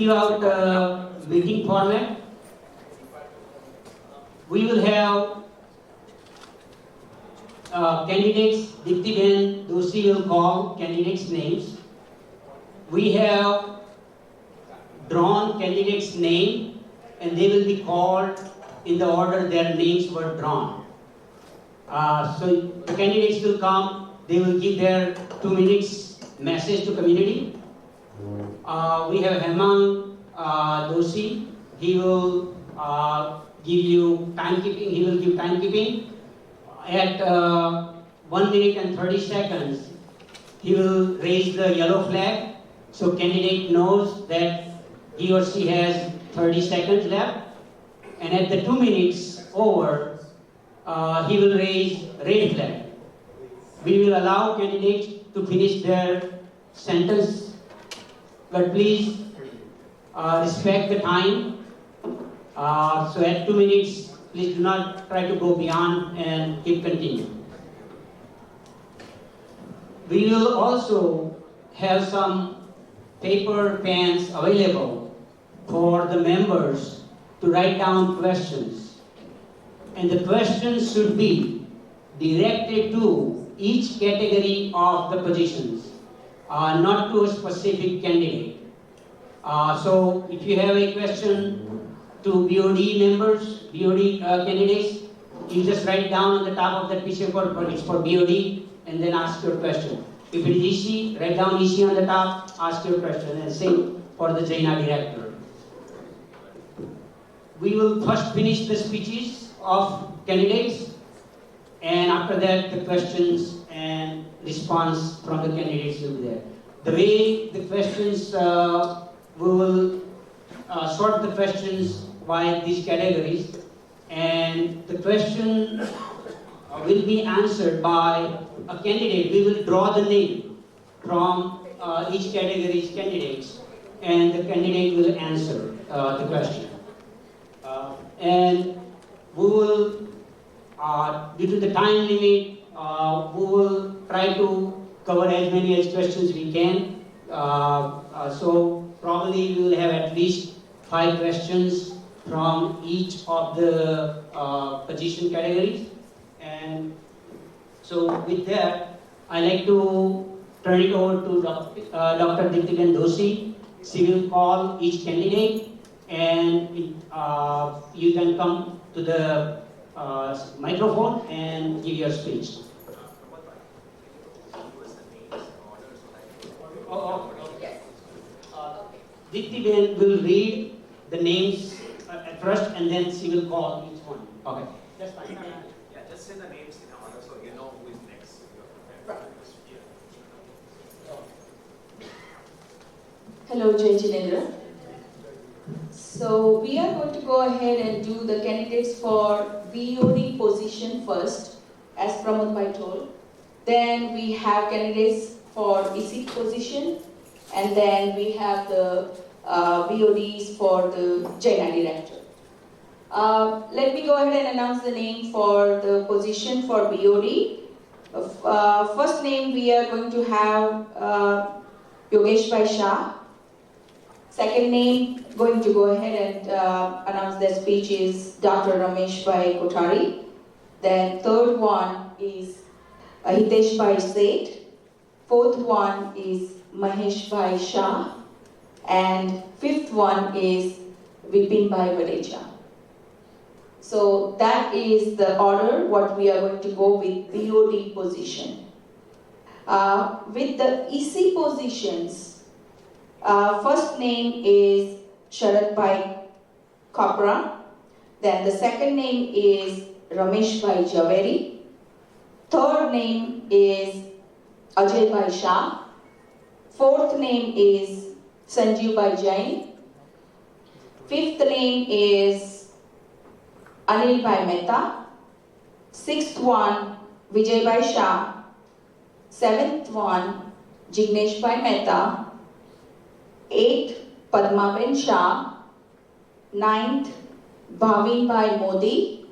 give out the meeting format. We will have candidates. Dipti Doshi will call candidates' names. We have drawn candidates' name, and they will be called in the order their names were drawn. So the candidates will come. They will give their 2 minutes message to community. We have Hemang Doshi. He will give you timekeeping. He will give timekeeping. At 1 minute and 30 seconds, he will raise the yellow flag, so candidate knows that he or she has 30 seconds left. And at the 2 minutes over, he will raise red flag. We will allow candidates to finish their sentence, but please respect the time. So at 2 minutes, please do not try to go beyond and keep continuing. We will also have some paper pens available for the members to write down questions. And the questions should be directed to each category of the positions, not to a specific candidate. So if you have a question to BOD members, BOD candidates, you just write down on the top of that piece of paper, it's for BOD, and then ask your question. If it is EC, write down EC on the top, ask your question, and same for the Jaina director. We will first finish the speeches of candidates, and after that the questions and response from the candidates will be there. The way the questions, we will sort the questions by these categories, and the question will be answered by a candidate. We will draw the name from each category's candidates, and the candidate will answer the question. And we will, due to the time limit, we will try to cover as many as questions we can. So probably we will have at least 5 questions from each of the position categories. And so with that, I like to turn it over to Dr. Dipti Doshi. She will call each candidate, and you can come to the microphone and give your speech. Dipti will read the names at first, and then she will call each one. Okay, that's fine. Yeah, just say the names in order so you know who is next. Hello, Jain. So we are going to go ahead and do the candidates for BOD position first, as Pramod Bhai told. Then we have candidates for EC position, and then we have the BODs for the Jaina director. Let me go ahead and announce the name for the position for BOD. First name we are going to have Yogesh Bhai Shah. Second name, going to go ahead and announce their speech is Dr. Ramesh Bhai Kothari. Then third one is Hitesh Bhai Seth. Fourth one is Mahesh Bhai Shah. And fifth one is Vipin Bhai Vadeja. So that is the order what we are going to go with BOD position. With the EC positions, first name is Sharad Bhai Kapra. Then the second name is Ramesh Bhai Javeri. Third name is Ajay Bhai Shah. Fourth name is Sanjeev Bhai Jain. Fifth name is Anil Bhai Mehta. Sixth one, Vijay Bhai Shah. Seventh one, Jignesh Bhai Mehta. 8th, Padma Ben Shah. 9th, Bhavin Bhai Modi.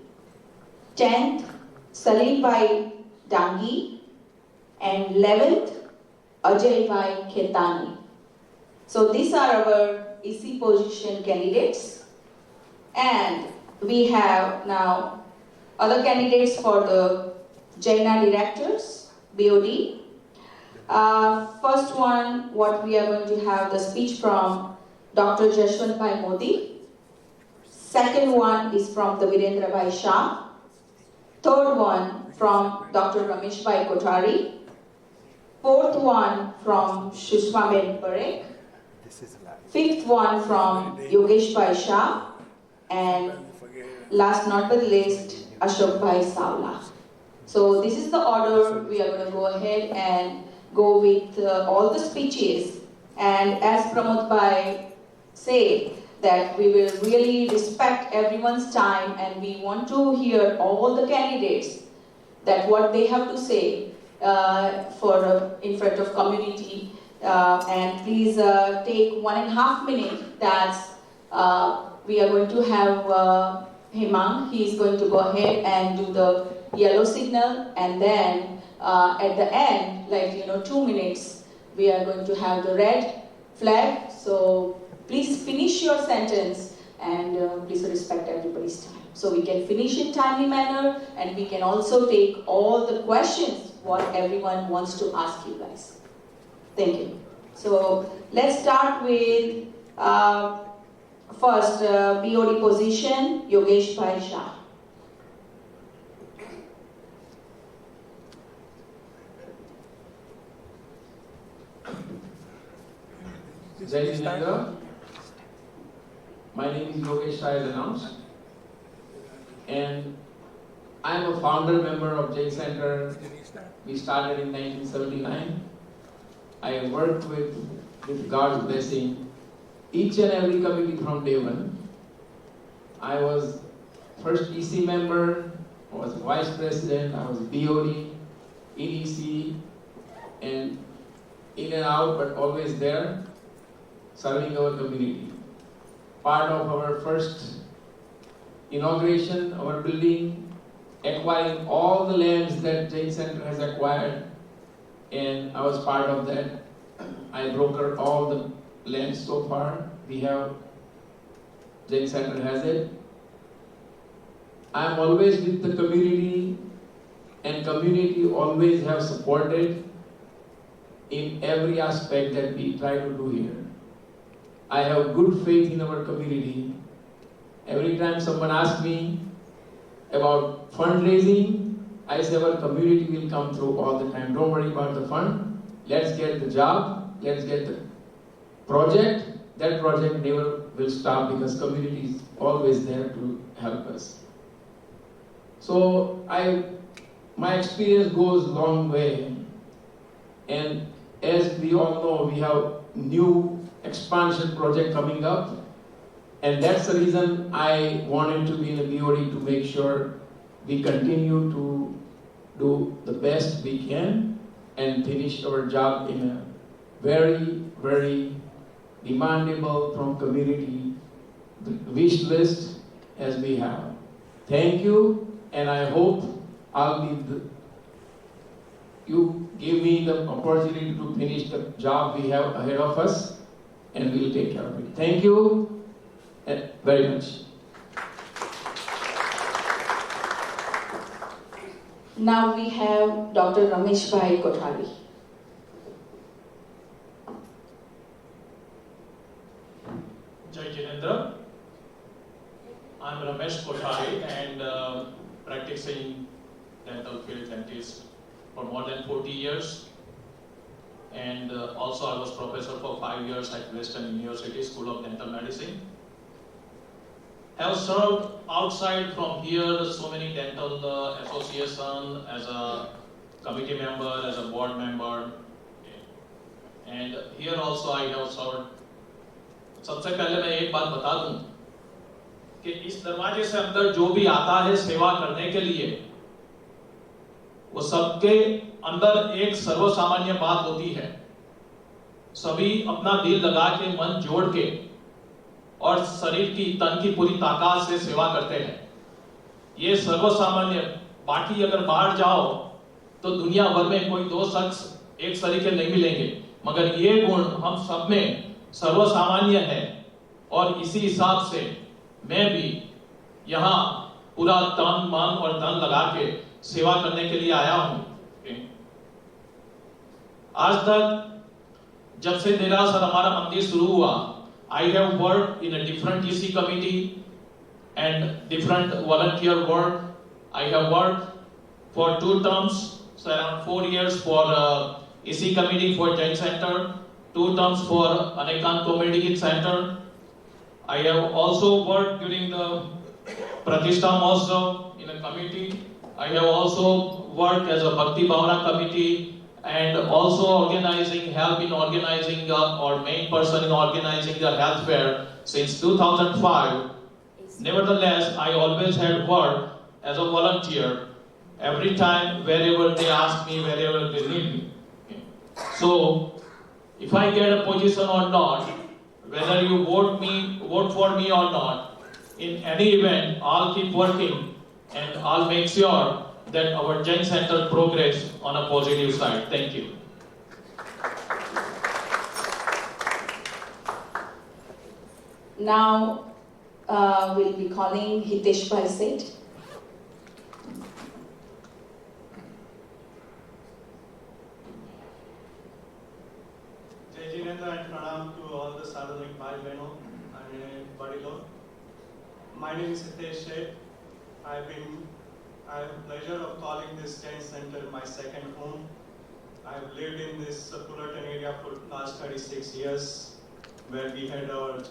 10th, Salim Bhai Dangi. And 11th, Ajay Bhai Khetani. So these are our EC position candidates, and we have now other candidates for the Jaina directors, BOD. First one, what we are going to have the speech from Dr. Jashwant Bhai Modi. Second one is from the Virendra Bhai Shah. Third one from Dr. Ramesh Bhai Kothari. Fourth one from Shushma Parekh. Fifth one from Yogesh Bhai Shah. And last not but least, Ashok Bhai Savla. So this is the order. We are going to go ahead and go with all the speeches. And as Pramod Bhai said, that we will really respect everyone's time and we want to hear all the candidates that what they have to say in front of community. And please take 1.5 minutes. That's we are going to have Hemang. He is going to go ahead and do the yellow signal, and then at the end, 2 minutes, we are going to have the red flag. So please finish your sentence and please respect everybody's time. So we can finish in timely manner, and we can also take all the questions what everyone wants to ask you guys. Thank you. So let's start with first BOD position, Yogesh Bhai Shah. Jain. My name is Yogesh Shah, as announced, and I am a founder member of Jain Center. We started in 1979. I worked with God's blessing, each and every committee from day one. I was first EC member, I was vice president, I was BOD, EDC, and in and out, but always there, serving our community. Part of our first inauguration, our building, acquiring all the lands that Jain Center has acquired, and I was part of that. I brokered all the lands so far. We have, Jain Center has it. I am always with the community, and community always have supported in every aspect that we try to do here. I have good faith in our community. Every time someone asks me about fundraising, I say our community will come through all the time. Don't worry about the fund. Let's get the job. Let's get the project. That project never will stop because community is always there to help us. So my experience goes a long way. And as we all know, we have new expansion project coming up, and that's the reason I wanted to be in the BOD, to make sure we continue to do the best we can and finish our job in a very, very demandable from community wish list as we have. Thank you, and I hope you give me the opportunity to finish the job we have ahead of us, and we'll take care of it. Thank you very much. Now we have Dr. Ramesh Bhai Kothari. Jai Jinendra. I'm Ramesh Kothari and practicing dental field dentist for more than 40 years. And also I was professor for 5 years at Western University School of Dental Medicine. Have served outside from here so many dental association as a committee member, as a board member. And here also I have served. सबसे पहले मैं एक बात बता दूं कि इस दरवाजे से अंदर जो भी आता है सेवा करने के लिए, वो सबके अंदर एक सर्वसामान्य बात होती है। सभी अपना दिल लगा के, मन जोड़ के और शरीर की, तन की पूरी ताकत से सेवा करते हैं। ये सर्वसामान्य। बाकी अगर बाहर जाओ तो दुनिया भर में कोई दो शख्स एक तरीके नहीं मिलेंगे, मगर ये गुण हम सब में सर्वसामान्य है और इसी हिसाब से मैं भी यहाँ पूरा तन मन और धन लगा के सेवा करने के लिए आया हूँ। आज तक जब से देरासर हमारा मंदिर शुरू हुआ, I have worked in a different EC committee and different volunteer work. I have worked for 2 terms, so around 4 years for EC committee for Jain Center, 2 terms for Anekant Community Center. I have also worked during the Pratishtha Mahotsav in a committee. I have also worked as a Bhakti Bhavana committee and also help in organizing or main person in organizing the health fair since 2005. Nevertheless, I always had worked as a volunteer every time wherever they ask me, wherever they need me. So, if I get a position or not, whether you vote for me or not, in any event, I'll keep working and I'll make sure that our Jain Center progress on a positive side. Thank you. Now we'll be calling Hitesh Bhai Seth. Jai Jinendra and Pranam to all the Sadhanik Bhai Beno and Badilo. My name is Hitesh Seth. I have the pleasure of calling this Jain Center my second home. I have lived in this Fullerton area for the last 36 years, where we had our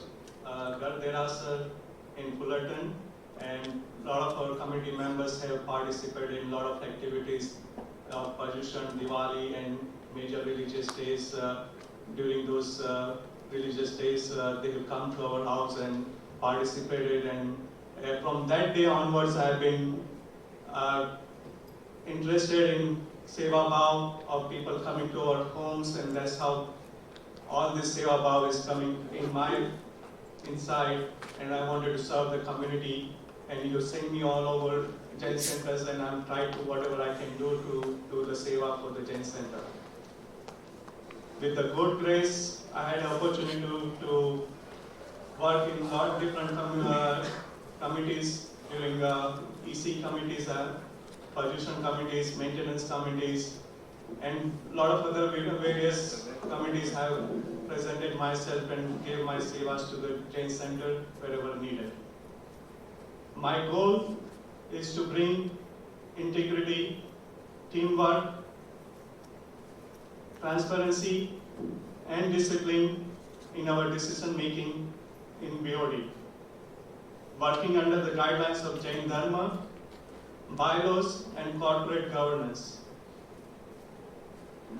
Gar Derasar in Fullerton, and a lot of our committee members have participated in a lot of activities of Pajushan, Diwali, and major religious days. During those religious days, they have come to our house and participated, and from that day onwards, I have been interested in Seva Bhav of people coming to our homes, and that's how all this Seva Bhav is coming in my inside, and I wanted to serve the community, and you send me all over Jain centers, and I'm trying to whatever I can do to do the Seva for the Jain Center. With the good grace, I had an opportunity to work in a lot of different committees during EC committees, Pajushan committees, maintenance committees, and a lot of other various committees have presented myself and gave my sevas to the Jain Center wherever needed. My goal is to bring integrity, teamwork, transparency, and discipline in our decision making in BOD, working under the guidelines of Jain Dharma, bylaws, and corporate governance.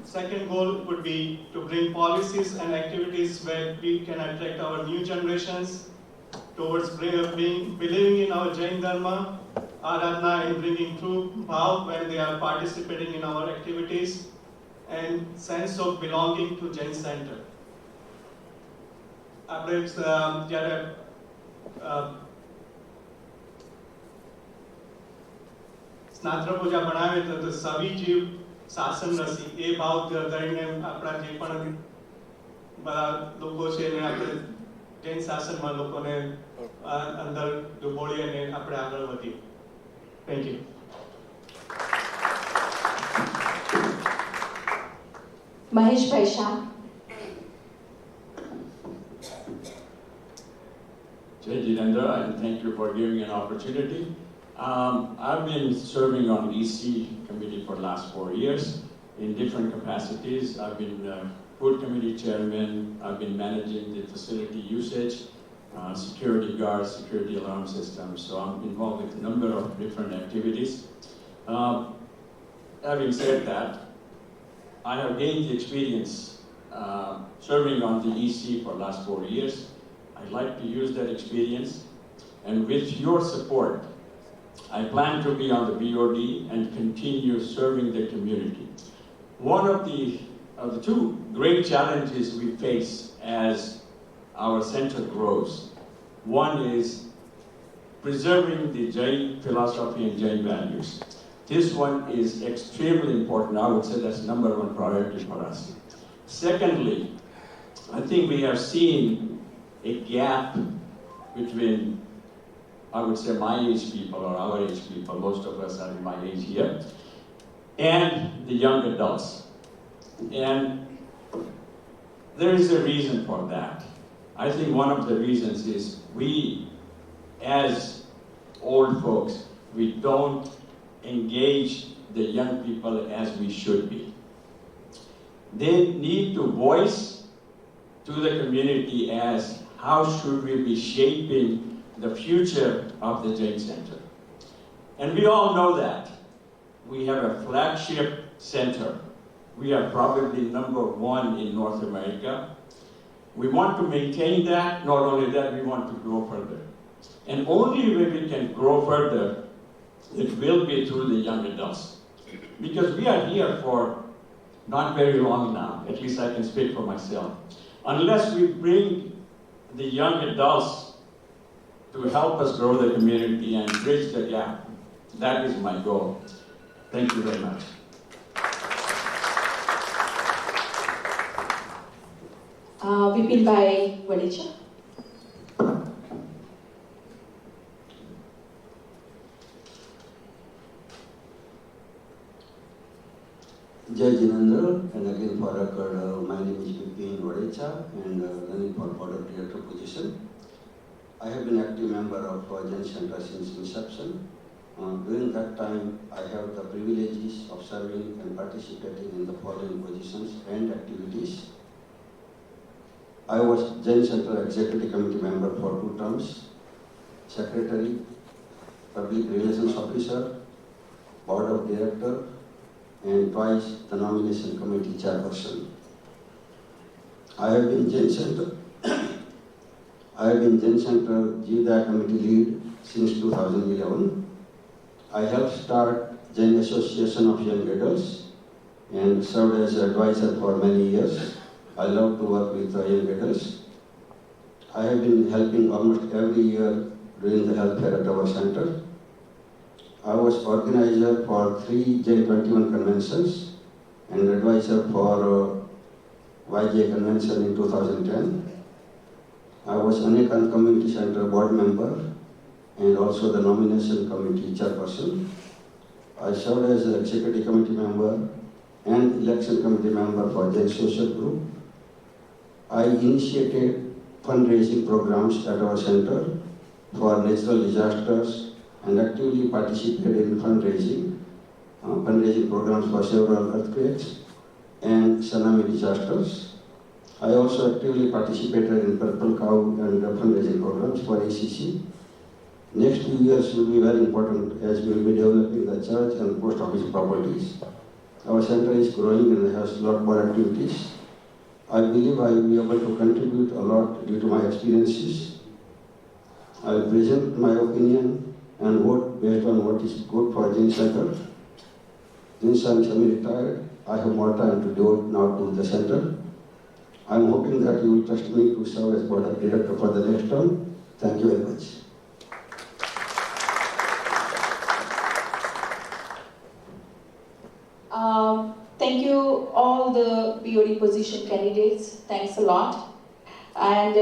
Second goal would be to bring policies and activities where we can attract our new generations towards believing in our Jain Dharma, Aradhana, and bringing true bhav when they are participating in our activities, and sense of belonging to Jain Center. આપણે જ્યારે સ્નાત્ર પૂજા બનાવે તો સવી જીવ શાસન રસી એ ભાવ ધરીને આપણા જે પણ બધા લોકો છે એને આપણે જૈન શાસનમાં લોકોને અંદર ડૂબોળી અને આપણે આગળ વધીએ. Thank you. Mahesh Bhai Shah. Jai Jinendra, and thank you for giving me an opportunity. I've been serving on EC committee for the last 4 years in different capacities. I've been food committee chairman, I've been managing the facility usage, security guards, security alarm systems, so I'm involved with a number of different activities. Having said that, I have gained the experience serving on the EC for the last 4 years. I'd like to use that experience, and with your support, I plan to be on the BOD and continue serving the community. One of the two great challenges we face as our center grows, one is preserving the Jain philosophy and Jain values. This one is extremely important. I would say that's number one priority for us. Secondly, I think we have seen a gap between, I would say, my age people or our age people, most of us are in my age here, and the young adults. And there is a reason for that. I think one of the reasons is we, as old folks, we don't engage the young people as we should be. They need to voice to the community as how should we be shaping the future of the Jain Center. And we all know that. We have a flagship center. We are probably #1 in North America. We want to maintain that. Not only that, we want to grow further. And only when we can grow further, it will be through the young adults. Because we are here for not very long now, at least I can speak for myself. Unless we bring the young adults to help us grow the community and bridge the gap, that is my goal. Thank you very much. Vipin by Wadicha. Jai Jinendra, and again for record, my name is Vipin Wadicha, and running for Board of Director position. I have been active member of Jain Center since inception. During that time, I have the privileges of serving and participating in the following positions and activities. I was Jain Center Executive Committee member for 2 terms, Secretary, Public Relations Officer, Board of Director, and twice the Nomination Committee Chairperson. I have been Jain Center Jivda Committee lead since 2011. I helped start Jain Association of Young Adults and served as advisor for many years. I love to work with young adults. I have been helping almost every year during the health fair at our center. I was organizer for 3 Jain 21 conventions and advisor for YJ convention in 2010. I was Anekant Community Center board member and also the nomination committee chairperson. I served as an executive committee member and election committee member for Jain Social Group. I initiated fundraising programs at our center for natural disasters and actively participated in fundraising programs for several earthquakes and tsunami disasters. I also actively participated in Purple Cow and fundraising programs for ACC. Next few years will be very important as we will be developing the church and post office properties. Our center is growing and has a lot more activities. I believe I will be able to contribute a lot due to my experiences. I will present my opinion and vote based on what is good for Jain Center. Since I am semi-retired, I have more time to devote now to the center. I am hoping that you will trust me to serve as board of director for the next term. Thank you very much. Thank you all the BOD position candidates. Thanks a lot. And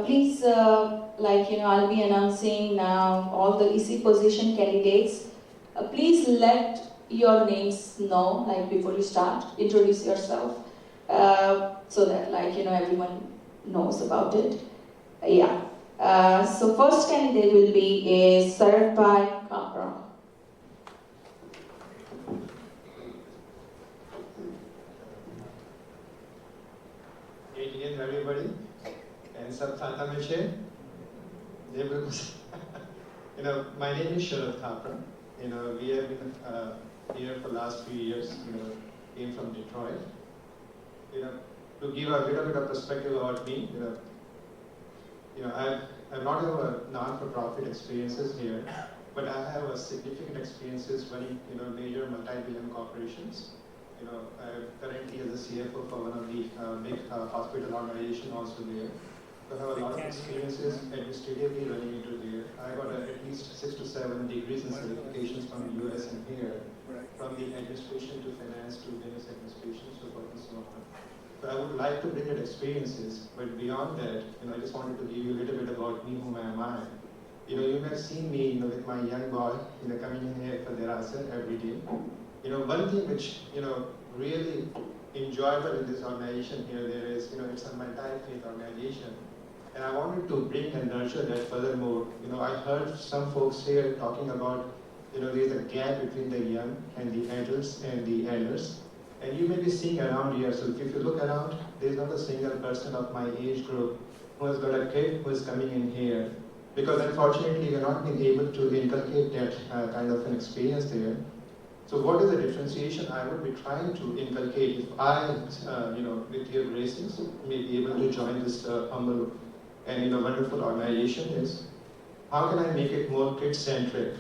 please, I'll be announcing now all the EC position candidates. Please let your names know, before you start. Introduce yourself, so that, everyone knows about it. So first candidate will be Sarabhai Kapra. Everybody, and sab thata mein che. My name is Sharad Thapra. We have been here for the last few years. Came from Detroit. To give a little bit of perspective about me, I've not have a non-for-profit experiences here, but I have a significant experiences running, major multi-billion corporations. I'm currently as a CFO for one of the big hospital organization also there. So I have a lot of experiences administratively running into there. I got at least 6 to 7 degrees and certifications from the US and here, from the administration to finance to business administration, so forth and so on. So I would like to bring in experiences, but beyond that, I just wanted to give you a little bit about me, whom am I. You may have seen me, with my young boy, coming in here for the Rasa every day. One thing which, really enjoyable in this organization here, there is, it's a multi-faith organization. And I wanted to bring and nurture that furthermore. I heard some folks here talking about, there's a gap between the young and the adults and the elders. And you may be seeing around here, so if you look around, there's not a single person of my age group who has got a kid who is coming in here. Because unfortunately, we're not being able to inculcate that kind of an experience there. So what is the differentiation I would be trying to inculcate if I, with your graces, may be able to join this humble and wonderful organization is, how can I make it more kid-centric?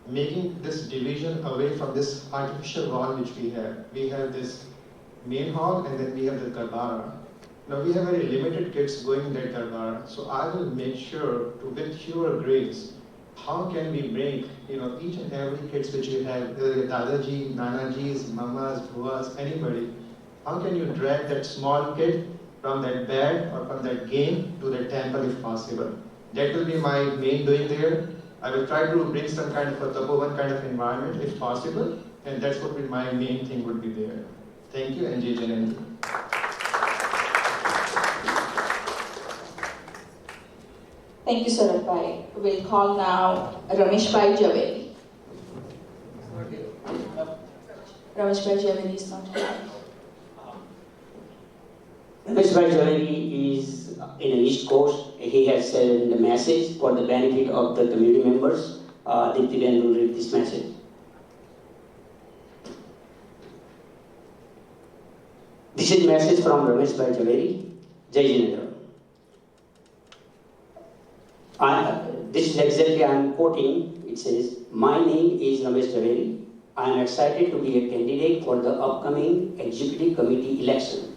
Making this division away from this artificial wall which we have. We have this main hall and then we have the Garbara. Now we have very limited kids going in that Garbara, so I will make sure to, with your grace, how can we bring, each and every kids which you have, Dadaji, Nanajis, Mamas, Buas, anybody, how can you drag that small kid from that bed or from that game to the temple if possible? That will be my main doing there. I will try to bring some kind of a tapovan kind of environment if possible, and that's what my main thing would be there. Thank you, and Jai Jain. Thank you, Sarat Bhai. We'll call now Ramesh Bhai Javeri. Ramesh Bhai Javeri is not here. Ramesh Bhai Javeri is in the East Coast. He has sent the message for the benefit of the community members. Dipti Ben will read this message. This is message from Ramesh Bhai Javeri. Jai Jain. This is exactly I am quoting. It says, "My name is Ramesh Javeri. I am excited to be a candidate for the upcoming executive committee election.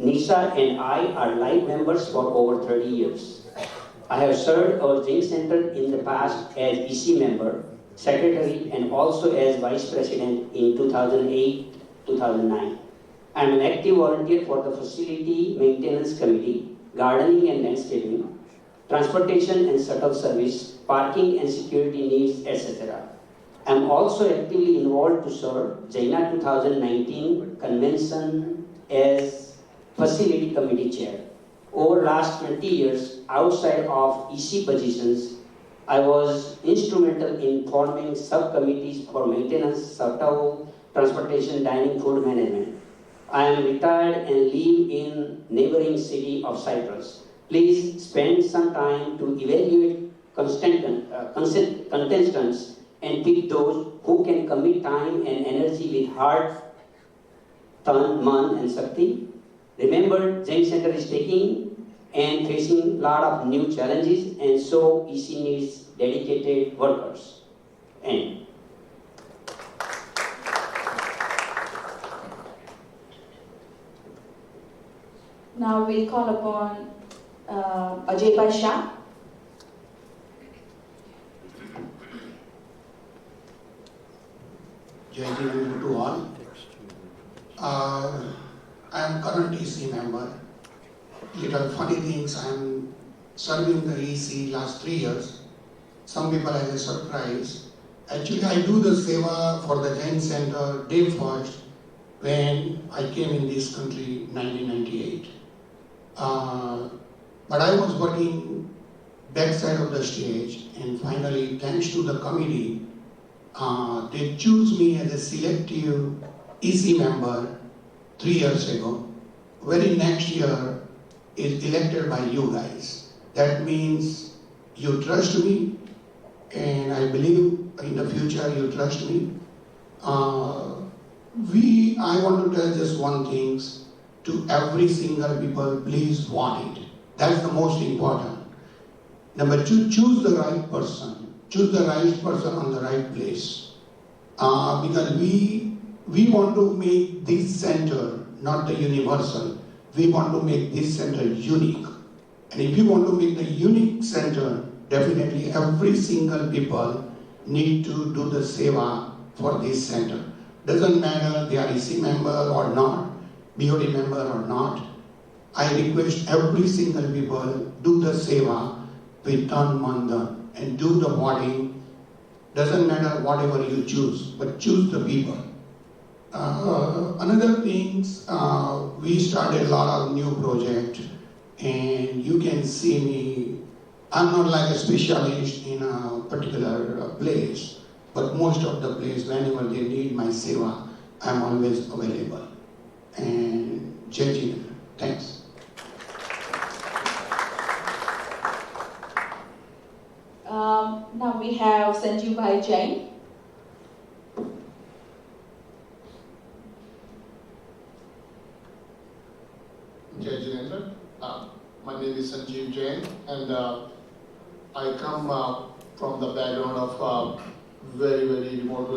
Nisha and I are live members for over 30 years. I have served our Jain Center in the past as EC member, secretary, and also as vice president in 2008-2009. I am an active volunteer for the facility maintenance committee, gardening and landscaping, transportation and shuttle service, parking and security needs, etc. I am also actively involved to serve Jaina 2019 convention as facility committee chair. Over last 20 years, outside of EC positions, I was instrumental in forming subcommittees for maintenance, shuttle, transportation, dining, food management. I am retired and live in neighboring city of Cyprus. Please spend some time to evaluate contestants and pick those who can commit time and energy with heart, tan, man, and shakti. Remember, Jain Center is taking and facing a lot of new challenges, and so EC needs dedicated workers." And now we'll call upon Ajay Bhai Shah. Jai Jain to all. I am current EC member. Little funny things, I am serving the EC last 3 years. Some people as a surprise. Actually, I do the seva for the Jain Center day first when I came in this country 1998. But I was working backside of the stage, and finally, thanks to the committee, they choose me as a selective EC member 3 years ago. Very next year is elected by you guys. That means you trust me, and I believe in the future you trust me. I want to tell just one thing to every single people: please want it. That's the most important. Number 2, choose the right person. Choose the right person on the right place. Because we want to make this center not the universal. We want to make this center unique. And if you want to make the unique center, definitely every single people need to do the seva for this center. Doesn't matter they are EC member or not. BOD member or not, I request every single people do the seva with Tan Mandan and do the voting. Doesn't matter whatever you choose, but choose the people. Another things, we started a lot of new project, and you can see me. I'm not like a specialist in a particular place, but most of the place, whenever they need my seva, I'm always available. And Jaina, thanks. Now we have Sanjeev Bhai Jain. Jain. My name is Sanjeev Jain, and I come from the background of very, very remote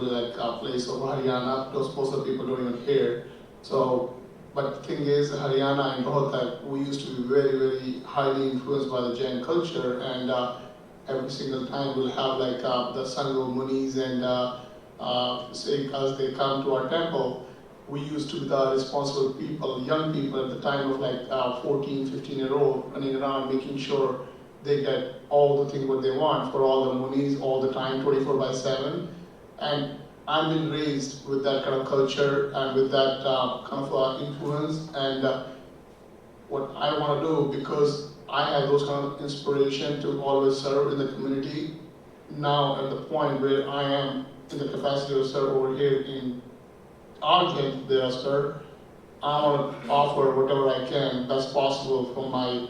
place of Haryana. Most of the people don't even hear. So, but the thing is, Haryana and Rohtak, we used to be very, very highly influenced by the Jain culture, and every single time we'll have the Sangho Munis and say as they come to our temple, we used to be the responsible people, young people at the time of 14, 15-year-old, running around making sure they get all the things what they want for all the Munis all the time, 24/7. And I've been raised with that kind of culture and with that kind of influence. And what I want to do, because I have those kind of inspiration to always serve in the community. Now at the point where I am in the capacity to serve over here in our Jain Sir, I want to offer whatever I can best possible for my,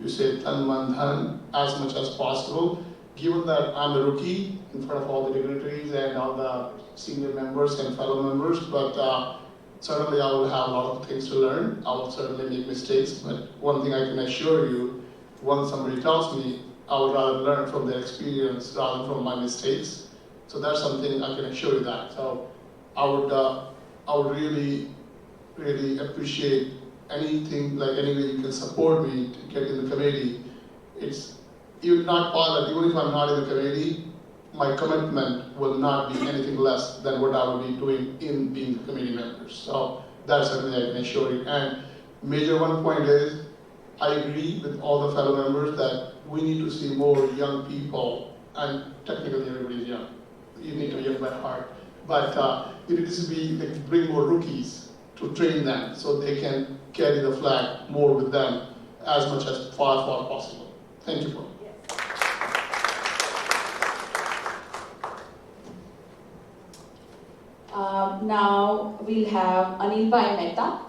you say, Tan Man Dhan, as much as possible. Given that I'm a rookie in front of all the dignitaries and all the senior members and fellow members, but certainly I will have a lot of things to learn. I will certainly make mistakes, but one thing I can assure you, once somebody tells me, I would rather learn from their experience rather than from my mistakes. So that's something I can assure you that. So I would really, really appreciate anything, any way you can support me to get in the committee. It's even not part of, even if I'm not in the committee, my commitment will not be anything less than what I will be doing in being the committee members. So that's something I can assure you. And major one point is, I agree with all the fellow members that we need to see more young people, and technically everybody's young. You need to be young by heart. But it needs to be, bring more rookies to train them so they can carry the flag more with them as much as far possible. Thank you, Paul. Now we'll have Anil Bhai Mehta.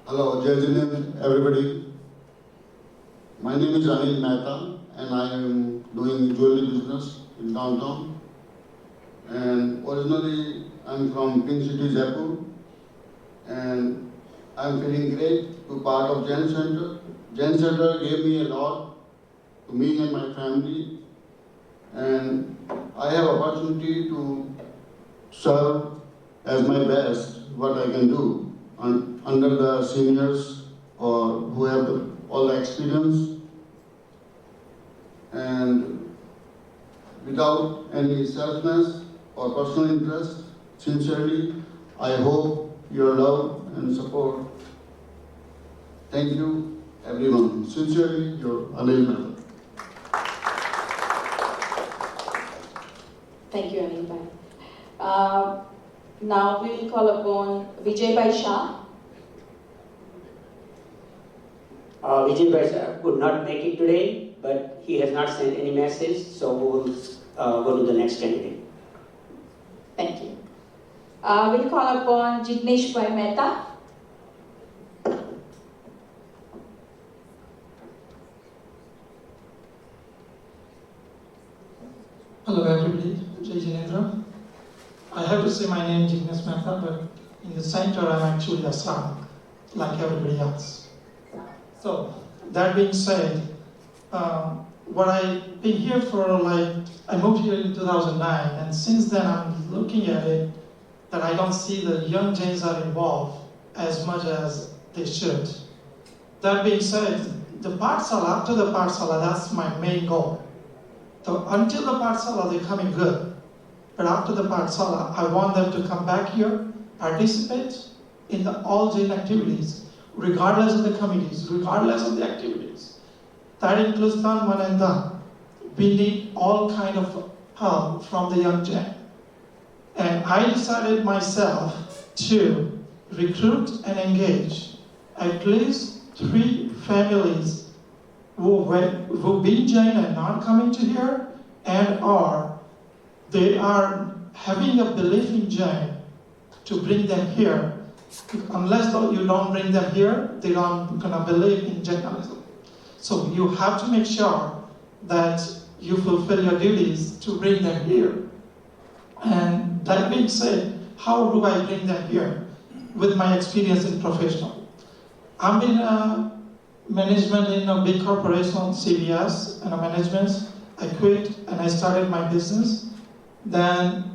Hello, Jai Jain, everybody. My name is Anil Mehta, and I am doing jewelry business in downtown. And originally, I'm from Pink City, Jaipur, and I'm feeling great to be part of Jain Center. Jain Center gave me a lot to me and my family, and I have opportunity to serve as my best what I can do under the seniors or who have all the experience, and without any selfness or personal interest. Sincerely, I hope your love and support. Thank you, everyone. Sincerely, your Anil Mehta. Thank you, Anil Bhai. Now we will call upon Vijay Bhai Shah. Vijay Bhai could not make it today, but he has not sent any message, so we will go to the next candidate. Thank you. We'll call upon Jignesh Bhai Mehta. Hello everybody, Jai Jain. I have to say my name is Jignesh Mehta, but in the center I'm actually a Slavak, like everybody else. So, that being said, what I've been here for, I moved here in 2009, and since then I'm looking at it that I don't see the young Jains are involved as much as they should. That being said, the Pathsala, after the Pathsala, that's my main goal. So until the Pathsala, they're coming good. But after the Pathsala, I want them to come back here, participate in all Jain activities, regardless of the committees, regardless of the activities. That includes Tan, Man and Dan. We need all kind of help from the young Jain. And I decided myself to recruit and engage at least 3 families who've been Jain and not coming to here, and they are having a belief in Jain, to bring them here. Unless you don't bring them here, they don't gonna believe in Jainism. So you have to make sure that you fulfill your duties to bring them here. And that being said, how do I bring them here? With my experience in professional. I'm in management in a big corporation, CVS, and a management. I quit and I started my business. Then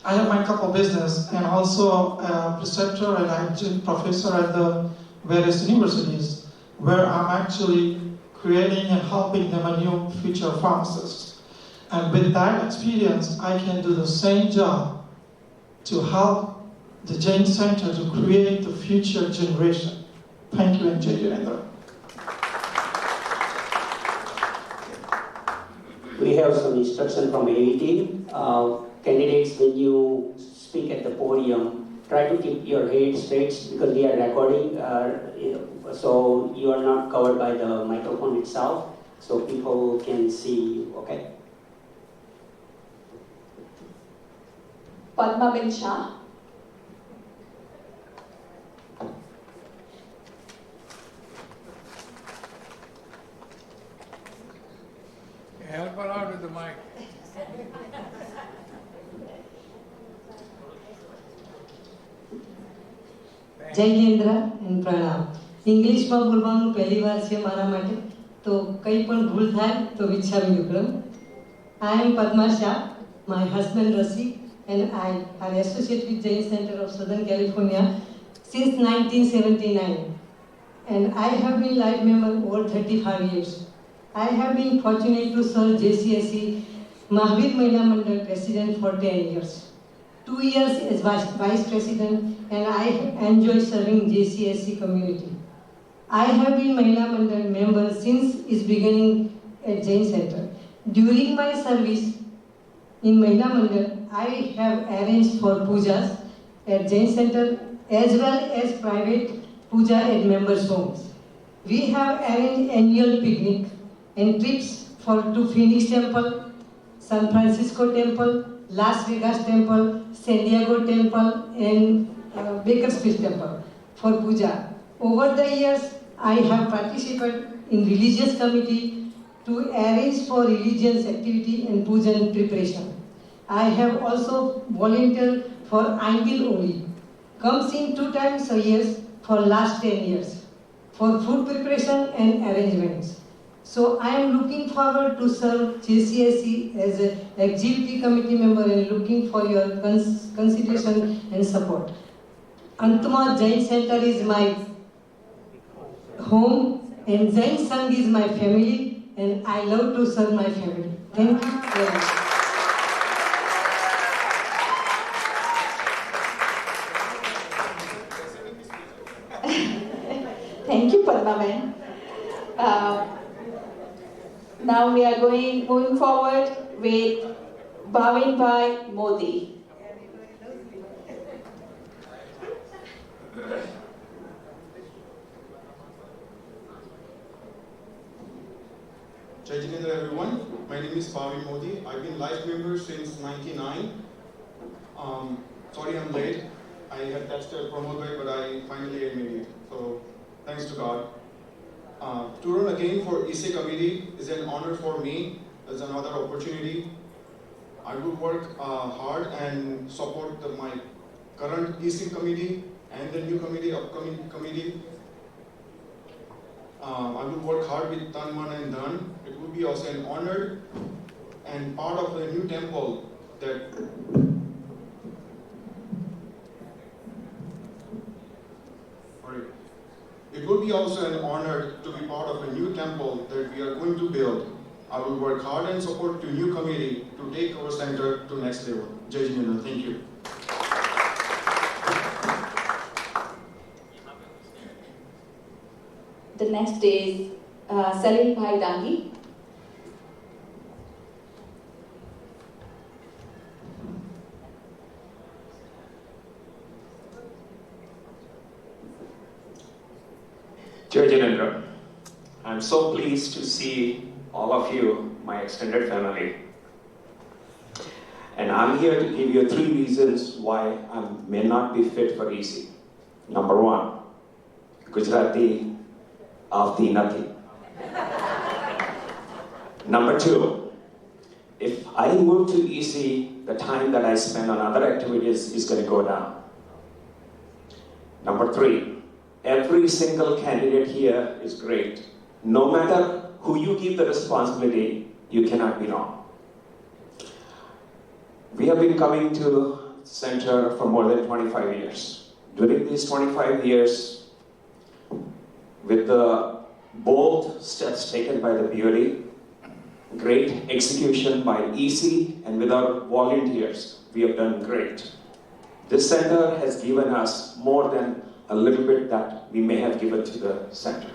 I have my couple business and also a preceptor and adjunct professor at the various universities, where I'm actually creating and helping them a new future pharmacist. And with that experience, I can do the same job to help the Jain Center to create the future generation. Thank you, and Jai Jain. We have some instruction from AET. Candidates, when you speak at the podium, try to keep your head straight because we are recording, so you are not covered by the microphone itself, so people can see you, okay? Padma Ben Shah. Help her out with the mic. જય Jinendra and પ્રણામ. ઇંગ્લિશમાં બોલવાનું પહેલી વાર છે મારા માટે, તો કંઈ પણ ભૂલ થાય તો વિચારી વિક્રમ. I am Padma Shah, my husband Rasi, and I are associated with Jain Center of Southern California since 1979. And I have been life member over 35 years. I have been fortunate to serve JCSC Mahavir Mahila Mandal President for 10 years. 2 years as Vice President, and I enjoy serving JCSC community. I have been Mahila Mandal member since its beginning at Jain Center. During my service in Mahila Mandal, I have arranged for pujas at Jain Center as well as private puja at members' homes. We have arranged annual picnic and trips to Phoenix Temple, San Francisco Temple, Las Vegas Temple, San Diego Temple, and Bakersfield Temple for puja. Over the years, I have participated in religious committee to arrange for religious activity and puja preparation. I have also volunteered for Angil Oli, comes in 2 times a year for last 10 years for food preparation and arrangements. So I am looking forward to serve JCSC as an executive committee member and looking for your consideration and support. Antuma Jain Center is my home and Jain Sangh is my family, and I love to serve my family. Thank you very much. Thank you, Padma Ben. Now we are moving forward with Bhavin Bhai Modi. Jai Jinendra everyone, my name is Bhavin Modi. I've been life member since 99. Sorry I'm late. I had texted Pramod Bhai, but I finally made it. So thanks to God. To run again for EC committee is an honor for me. It's another opportunity. I will work hard and support my current EC committee and the new committee, upcoming committee. I will work hard with Tan, Man and Dan. It will be also an honor and part of the new temple that It will be also an honor to be part of a new temple that we are going to build I will work hard and support the new committee to take our center to next level. Jai Jain. Thank you. The next is Salim Bhai Dangi. Jai Jain. I'm so pleased to see all of you, my extended family. And I'm here to give you 3 reasons why I may not be fit for EC. Number 1, Gujarati of the nothing. Number 2, if I move to EC, the time that I spend on other activities is going to go down. Number 3, every single candidate here is great. No matter who you give the responsibility, you cannot be wrong. We have been coming to center for more than 25 years. During these 25 years, with the bold steps taken by the BOD, great execution by EC, and with our volunteers, we have done great. This center has given us more than a little bit that we may have given to the center.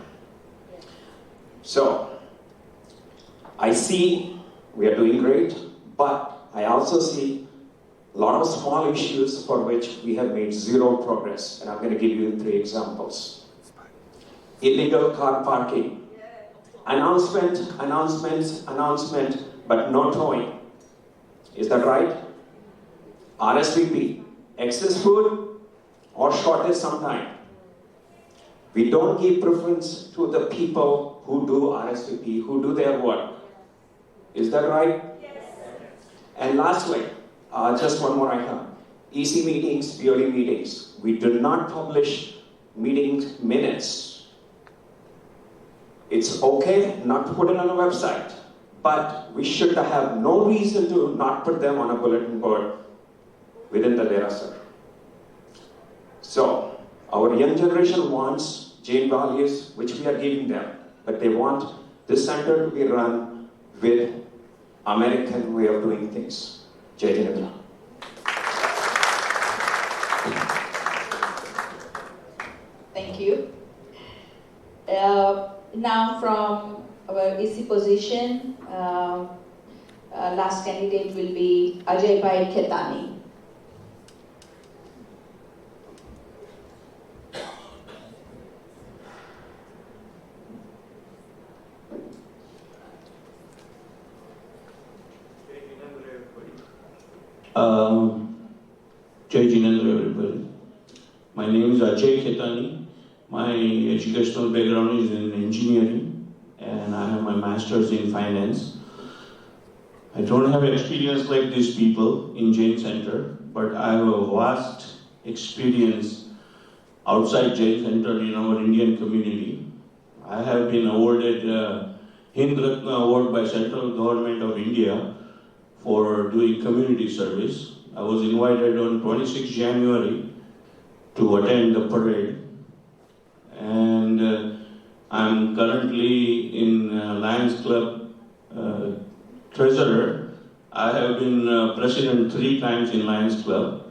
So, I see we are doing great, but I also see a lot of small issues for which we have made 0 progress, and I'm going to give you 3 examples. Illegal car parking. Announcement, but no towing. Is that right? RSVP, excess food, or shortage sometime. We don't give preference to the people who do RSVP, who do their work. Is that right? Yes. And lastly, just one more item. EC meetings, BOD meetings. We do not publish meeting minutes. It's okay not to put it on a website, but we should have no reason to not put them on a bulletin board within the data center. So, our young generation wants Jain values, which we are giving them, but they want this center to be run with American way of doing things. Jai Jain. Thank you. Now from our EC position, last candidate will be Ajay Bhai Khetani. Jai Jain, everybody. My name is Ajay Khetani. My educational background is in engineering, and I have my master's in finance. I don't have experience like these people in Jain Center, but I have a vast experience outside Jain Center in our Indian community. I have been awarded Hind Ratna Award by Central Government of India for doing community service. I was invited on 26 January to attend the parade, and I'm currently in Lions Club treasurer. I have been president 3 times in Lions Club.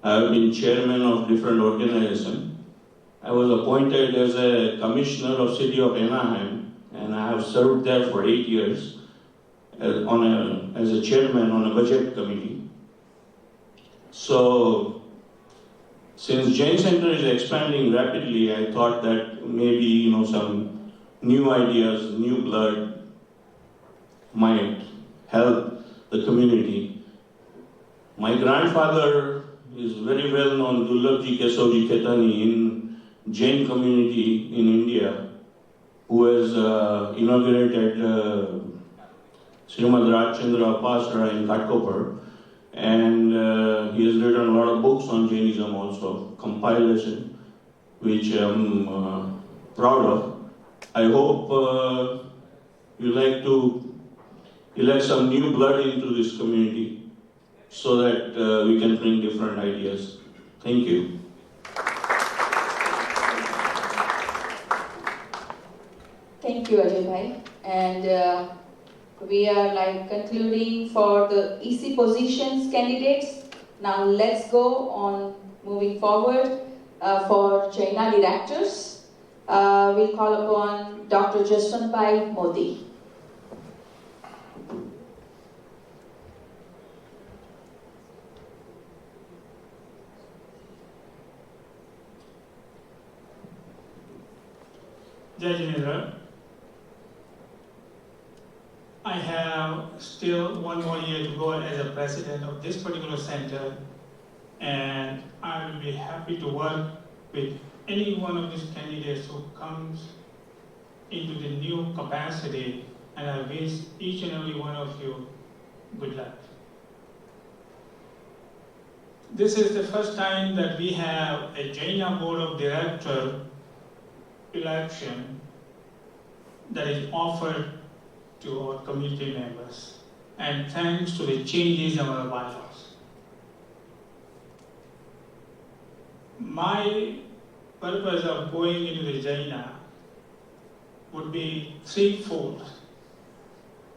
I have been chairman of different organizations. I was appointed as a commissioner of City of Anaheim, and I have served there for 8 years as a chairman on a budget committee. So, since Jain Center is expanding rapidly, I thought that maybe some new ideas, new blood might help the community. My grandfather is very well known, Dullabji Kesavji Khetani, in Jain community in India, who has inaugurated Srimad Rajchandra Upasara in Ghatkopar. And he has written a lot of books on Jainism also, compilation, which I'm proud of. I hope you like to elect some new blood into this community so that we can bring different ideas. Thank you. Thank you, Ajay Bhai. And we are like concluding for the EC positions candidates. Now let's go on moving forward for Jaina directors. We'll call upon Dr. Jaswantbhai Modi. Jain, I have still 1 more year to go as a president of this particular center, and I will be happy to work with any one of these candidates who comes into the new capacity, and I wish each and every one of you good luck. This is the first time that we have a Jaina Board of Director election that is offered to our community members, and thanks to the changes in our bylaws. My purpose of going into the Jaina would be threefold.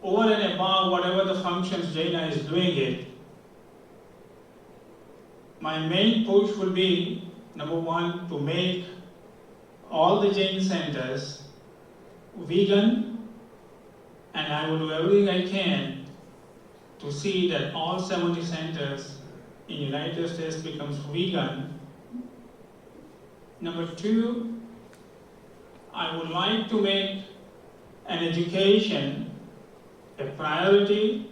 Over and above whatever the functions Jaina is doing it, my main push would be, number one, to make all the Jain centers vegan, and I will do everything I can to see that all 70 centers in United States becomes vegan. Number two, I would like to make an education a priority.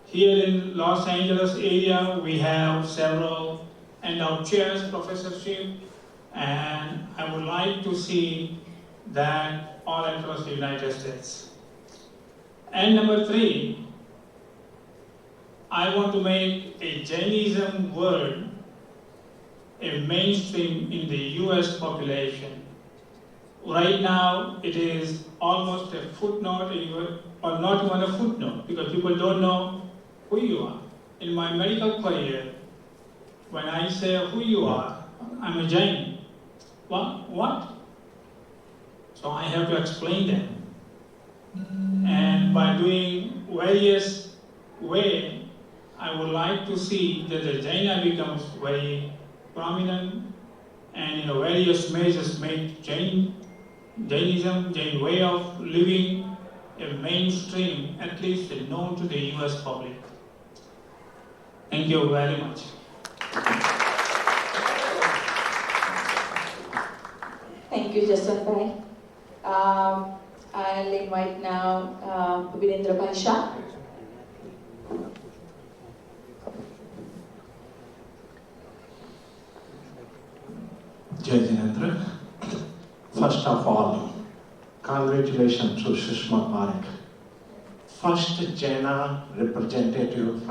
Here in Los Angeles area, we have several endowed chairs, professorship, and I would like to see that all across the United States. And number three, I want to make a Jainism word a mainstream in the US population. Right now, it is almost a footnote, or not even a footnote, because people don't know who you are. In my medical career, when I say who you are, I'm a Jain. What? So I have to explain that. And by doing various ways, I would like to see that the Jaina becomes very prominent, and various measures make Jainism, Jain way of living a mainstream, at least known to the US public. Thank you very much. Thank you, Jaswantbhai. I'll invite now Vinendra Shah. Jain, first of all, congratulations to Sushma Parekh. First Jaina representative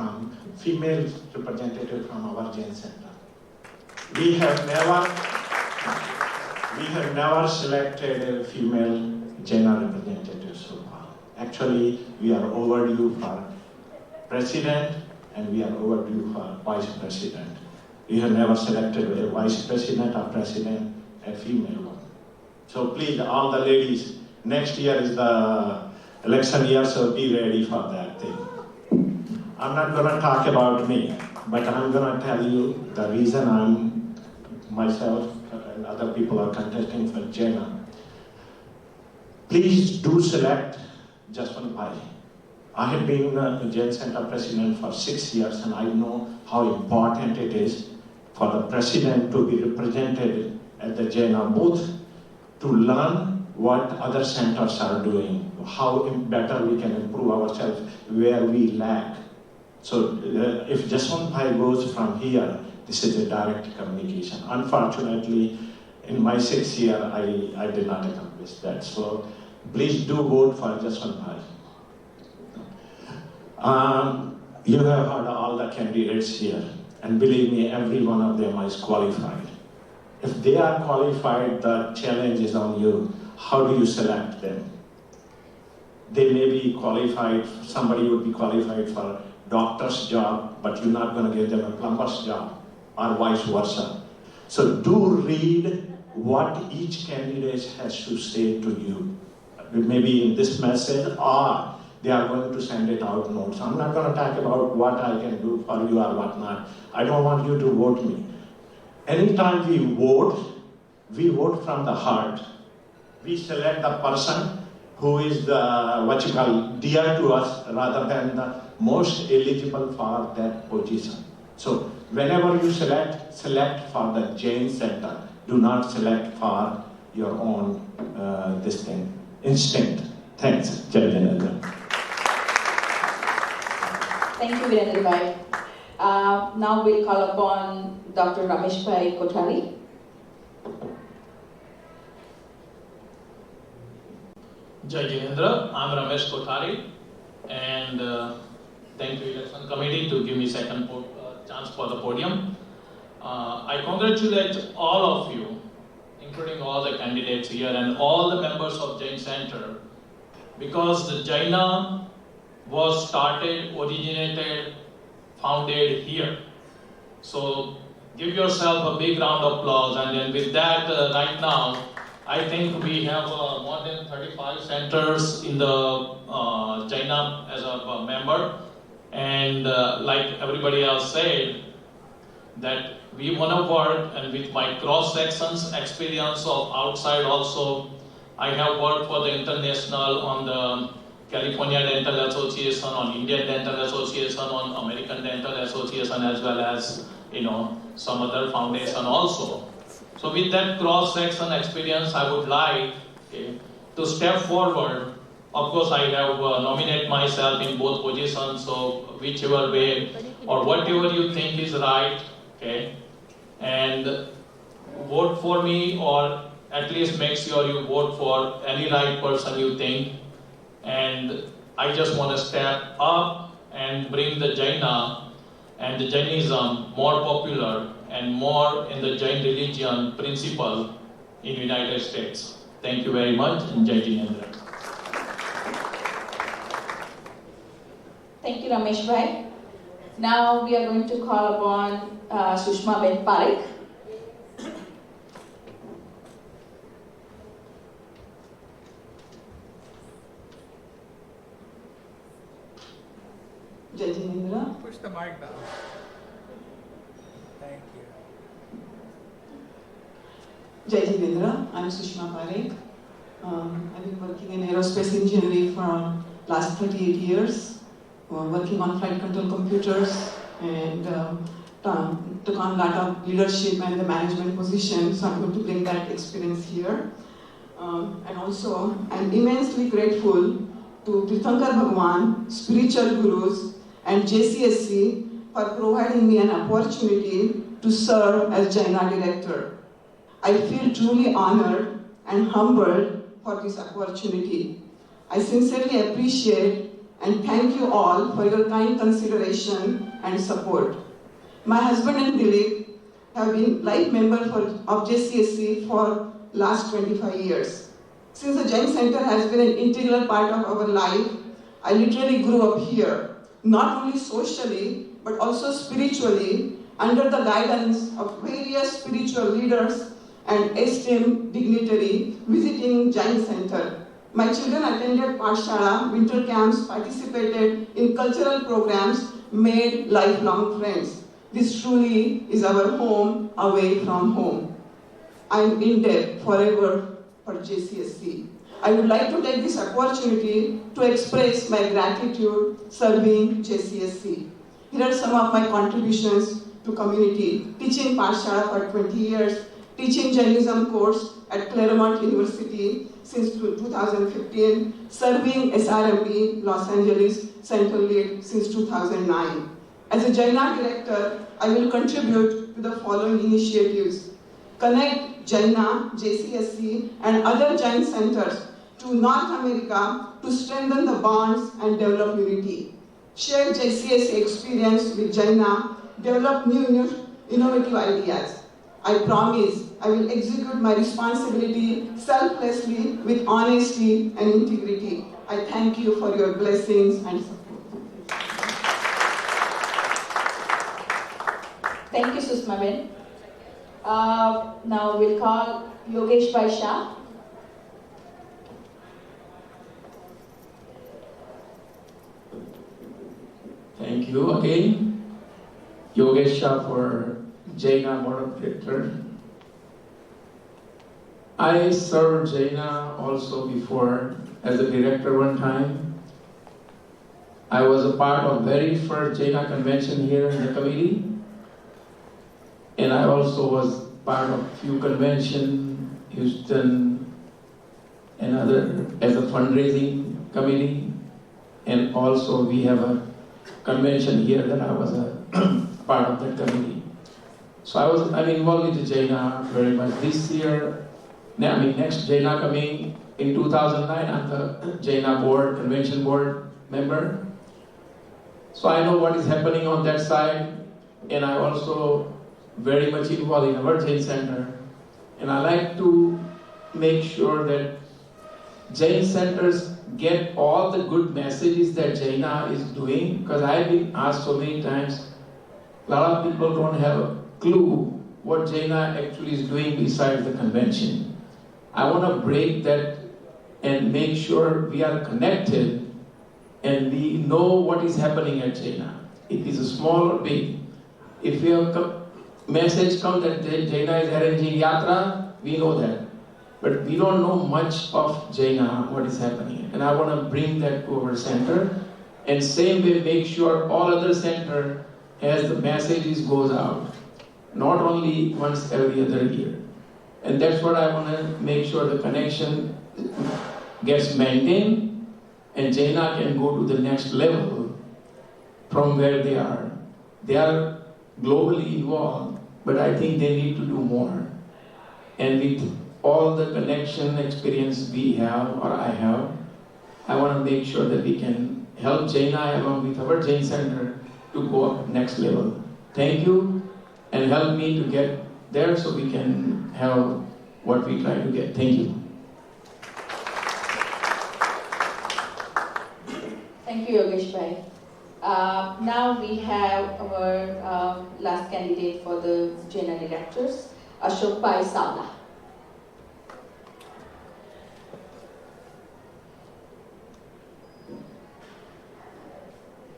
female representative from our Jain Center. We have never selected a female Jaina representative so far. Actually, we are overdue for president and we are overdue for vice president. We have never selected a vice president or president, a female one. So please, all the ladies, next year is the election year, so be ready for that thing. I'm not going to talk about me, but I'm going to tell you the reason I'm myself and other people are contesting for Jaina. Please do select Jaswantbhai. I have been the Jain Center president for 6 years, and I know how important it is for the president to be represented at the Jaina booth to learn what other centers are doing, how better we can improve ourselves, where we lack. So if Jaswantbhai goes from here, this is a direct communication. Unfortunately, in my 6th year, I did not accomplish that. So please do vote for Jaswantbhai. You have heard all the candidates here, and believe me, every one of them is qualified. If they are qualified, the challenge is on you. How do you select them? They may be qualified, somebody would be qualified for a doctor's job, but you're not going to give them a plumber's job, or vice versa. So do read what each candidate has to say to you. Maybe in this message, or they are going to send it out notes. I'm not going to talk about what I can do for you or what not. I don't want you to vote me. Anytime we vote from the heart. We select the person who is dear to us rather than the most eligible for that position. So whenever you select for the Jain Center. Do not select for your own instinct. Thanks, Jaina. Thank you, Virendra Bhai. Now we'll call upon Dr. Ramesh Bhai Kothari. Jai Jinendra, I'm Ramesh Kothari, and thank you election committee to give me second chance for the podium. I congratulate all of you, including all the candidates here and all the members of Jain Center, because the Jaina was started, originated, founded here. So give yourself a big round of applause, and then with that, right now, I think we have more than 35 centers in the Jaina as a member, and like everybody else said, that we want to work, and with my cross sections experience of outside also, I have worked for the international on the California Dental Association, on Indian Dental Association, on American Dental Association, as well as some other foundation also. So with that cross-section experience, I would like to step forward. Of course, I have nominated myself in both positions, so whichever way or whatever you think is right, and vote for me, or at least make sure you vote for any right person you think. And I just want to step up and bring the Jaina and the Jainism more popular and more in the Jain religion principle in the United States. Thank you very much, and Jai Jinendra. Thank you, Ramesh Bhai. Now we are going to call upon Sushma Ben Parekh. Jai Jinendra. Push the mic down. Thank you. Jai Jinendra. I'm Sushma Parekh. I've been working in aerospace engineering for last 38 years, working on flight control computers, and took on a lot of leadership and the management position, so I'm going to bring that experience here. And also, I'm immensely grateful to Tirthankar Bhagwan, spiritual gurus, and JCSC for providing me an opportunity to serve as Jaina director. I feel truly honored and humbled for this opportunity. I sincerely appreciate and thank you all for your kind consideration and support. My husband and Dilip have been life members of JCSC for last 25 years. Since the Jain Center has been an integral part of our life, I literally grew up here, not only socially, but also spiritually, under the guidance of various spiritual leaders and esteemed dignitary visiting Jain Center. My children attended Pathshala, winter camps, participated in cultural programs, made lifelong friends. This truly is our home away from home. I am in debt forever for JCSC. I would like to take this opportunity to express my gratitude serving JCSC. Here are some of my contributions to community. Teaching Pathshala for 20 years, teaching Jainism course at Claremont University since 2015, serving SRMB Los Angeles Central Lead since 2009. As a Jaina director, I will contribute to the following initiatives. Connect Jaina, JCSC, and other Jain centers to North America to strengthen the bonds and develop unity. Share JCSC experience with Jaina, develop new innovative ideas. I promise I will execute my responsibility selflessly with honesty and integrity. I thank you for your blessings and support. Thank you, Susma Ben. Now we'll call Yogesh Bhai Shah. Thank you again, Yogesh Shah for Jaina Board of Director. I served Jaina also before as a director one time. I was a part of very first Jaina convention here in the committee. And I also was part of few convention, Houston, and other as a fundraising committee. And also we have a convention here that I was a part of that committee. So I'm involved with the Jaina very much. This year, next Jaina coming in 2009, I'm the Jaina board, convention board member. So I know what is happening on that side, and I also very much involved in our Jain Center. And I like to make sure that Jain centers get all the good messages that Jaina is doing, because I've been asked so many times, a lot of people don't have a clue what Jaina actually is doing besides the convention. I want to break that and make sure we are connected and we know what is happening at Jaina. It is a small or big. If we have message come that Jaina is arranging yatra, we know that. But we don't know much of Jaina, what is happening. And I want to bring that to our center. And same way, make sure all other center has the messages goes out. Not only once every other year. And that's what I want to make sure the connection gets maintained and Jaina can go to the next level from where they are. They are globally involved, but I think they need to do more. And with all the connection experience we have, or I have, I want to make sure that we can help Jaina along with our Jain Center to go up next level. Thank you, and help me to get there so we can have what we try to get. Thank you. Thank you, Yogesh Bhai. Now we have our last candidate for the Jaina directors, Ashok Pai Savla.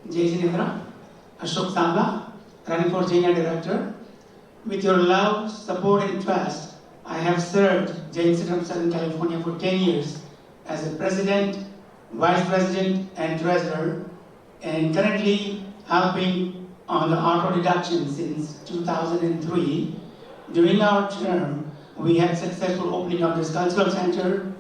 Jai Jinendra, Ashok Savla, running for Jaina director. With your love, support and trust, I have served Jain Center of Southern California for 10 years as a president, vice president and treasurer, and currently helping on the auto deduction since 2003. During our term, we had successful opening of this cultural center,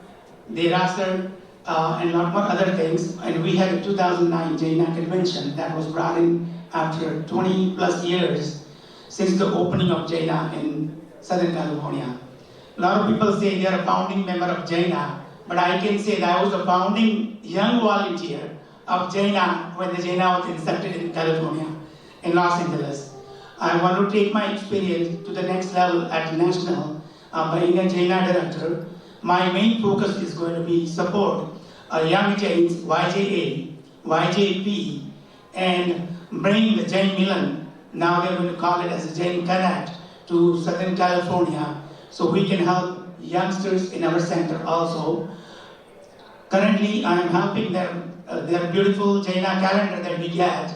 the Rasar, and a lot more other things. And we had a 2009 Jaina convention that was brought in after 20 plus years since the opening of Jaina in Southern California. A lot of people say they are a founding member of Jaina, but I can say that I was a founding young volunteer of Jaina when the Jaina was incepted in California, in Los Angeles. I want to take my experience to the next level at national being a Jaina director. My main focus is going to be support young Jains, YJA, YJP, and bring the Jain Milan, now they're going to call it as a Jain Connect, to Southern California, so we can help youngsters in our center also. Currently, I am helping them, their beautiful Jaina calendar that we get.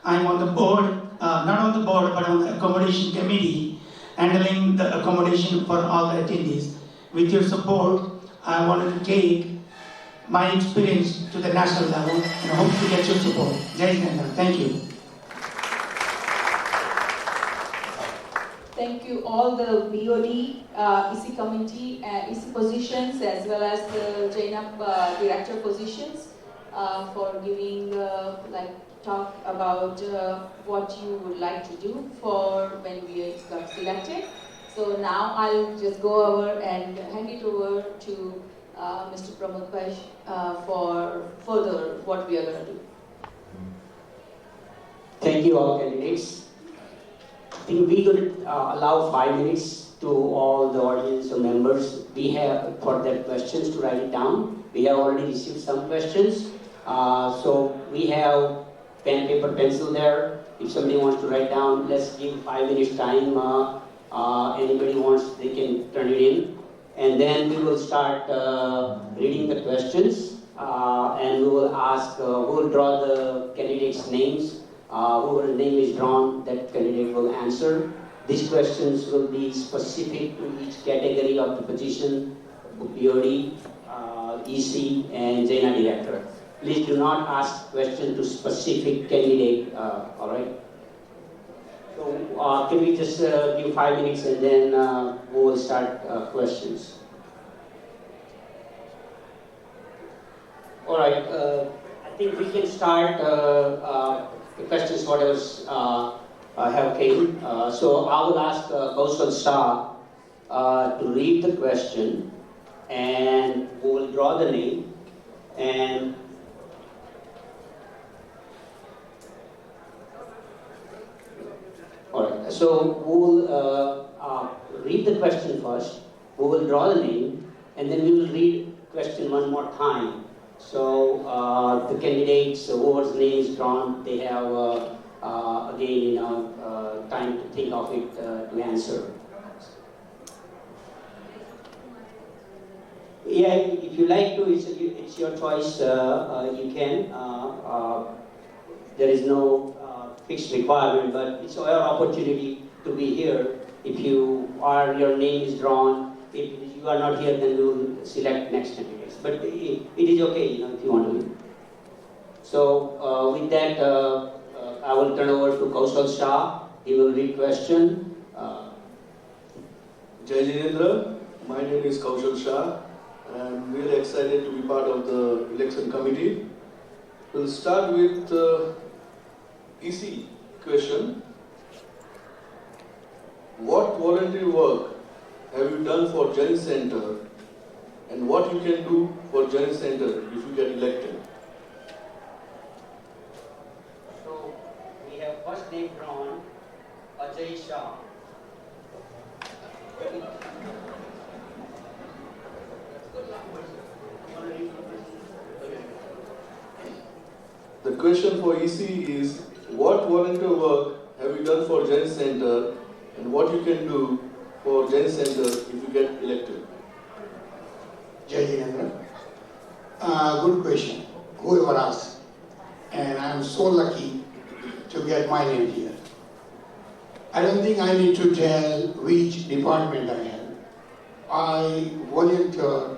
I'm on the board, not on the board, but on the accommodation committee, handling the accommodation for all the attendees. With your support, I wanted to take my experience to the national level, and I hope to get your support. Jai Jinendra, thank you. Thank you all the BOD, EC committee, EC positions, as well as the Jaina director positions for giving talk about what you would like to do for when we got selected. So now I'll just go over and hand it over to Mr. Pramod Bhai for further what we are going to do. Thank you all candidates. I think we're going to allow 5 minutes to all the audience or members. We have for their questions to write it down. We have already received some questions. So we have pen, paper, pencil there. If somebody wants to write down, let's give 5 minutes time. Anybody wants, they can turn it in. And then we will start reading the questions. And we will ask, we will draw the candidates' names whose name is drawn, that candidate will answer. These questions will be specific to each category of the position, BOD, EC, and Jaina director. Please do not ask questions to specific candidate, all right? So can we just give 5 minutes and then we will start questions. All right, I think we can start the questions, whatever have came. So I will ask Kausal Shah to read the question, and we will draw the name, and all right, so we will read the question first, we will draw the name, and then we will read question one more time. So the candidates whose name is drawn, they have again time to think of it to answer. Yeah, if you like to, it's your choice. You can. There is no fixed requirement, but it's your opportunity to be here. If your name is drawn, if you are not here, then we will select next candidates. But it is okay, if you want to be. So with that, I will turn over to Kausal Shah. He will read question. Jai Jinendra, my name is Kausal Shah. I'm really excited to be part of the election committee. We'll start with EC question. What volunteer work have you done for Jain Center, and what you can do for Jain Center if you get elected? So we have first name drawn, Ajay Shah. The question for EC is, what volunteer work have you done for Jain Center, and what you can do for Jain Center if you get elected? Jai Jinendra. Good question. Whoever asked. And I am so lucky to get my name here. I don't think I need to tell which department I have. I volunteer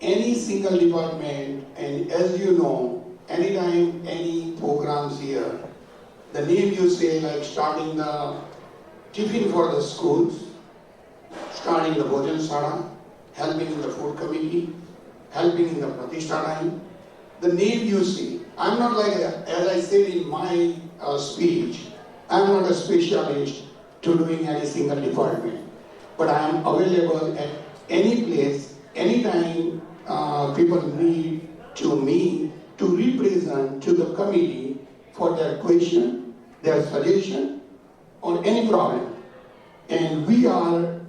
any single department, and as you know, anytime any programs here, the name you say, like starting the tiffin for the schools, starting the Bhojan Sada, helping in the food committee, helping in the Pratishtha time, the name you see. I'm not like, as I said in my speech, I'm not a specialist to doing any single department, but I am available at any place, anytime people need to me to represent to the committee for their question, their suggestion, or any problem. And we are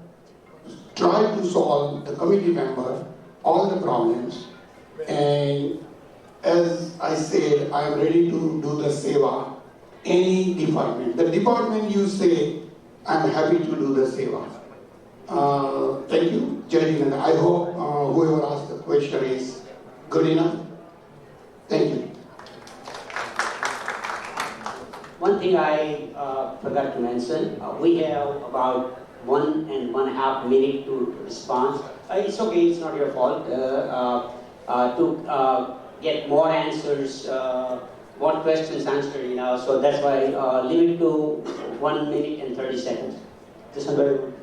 trying to solve, the committee member, all the problems. And as I said, I am ready to do the seva, any department. The department you say, I am happy to do the seva. Thank you, Jai Jinendra. I hope whoever asked the question is good enough. Thank you. One thing I forgot to mention, we have about 1.5 minutes to respond. It's okay, it's not your fault. To get more answers, more questions answered, so that's why limit to 1 minute and 30 seconds. This one very good.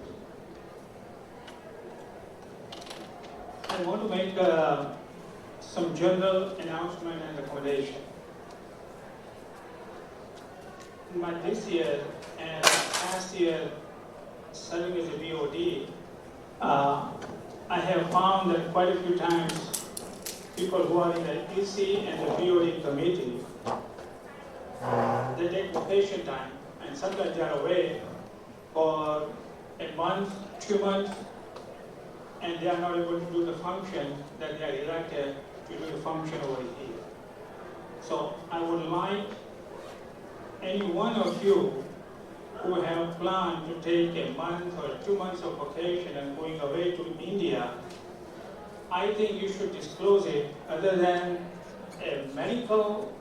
I want to make some general announcement and recommendation. This year and last year, serving as a BOD, I have found that quite a few times people who are in the EC and the BOD committee, they take vacation time, and sometimes they are away for a month, 2 months, and they are not able to do the function that they are elected to do the function over here. So I would like any one of you who have planned to take a month or 2 months of vacation and going away to India, I think you should disclose it other than a medical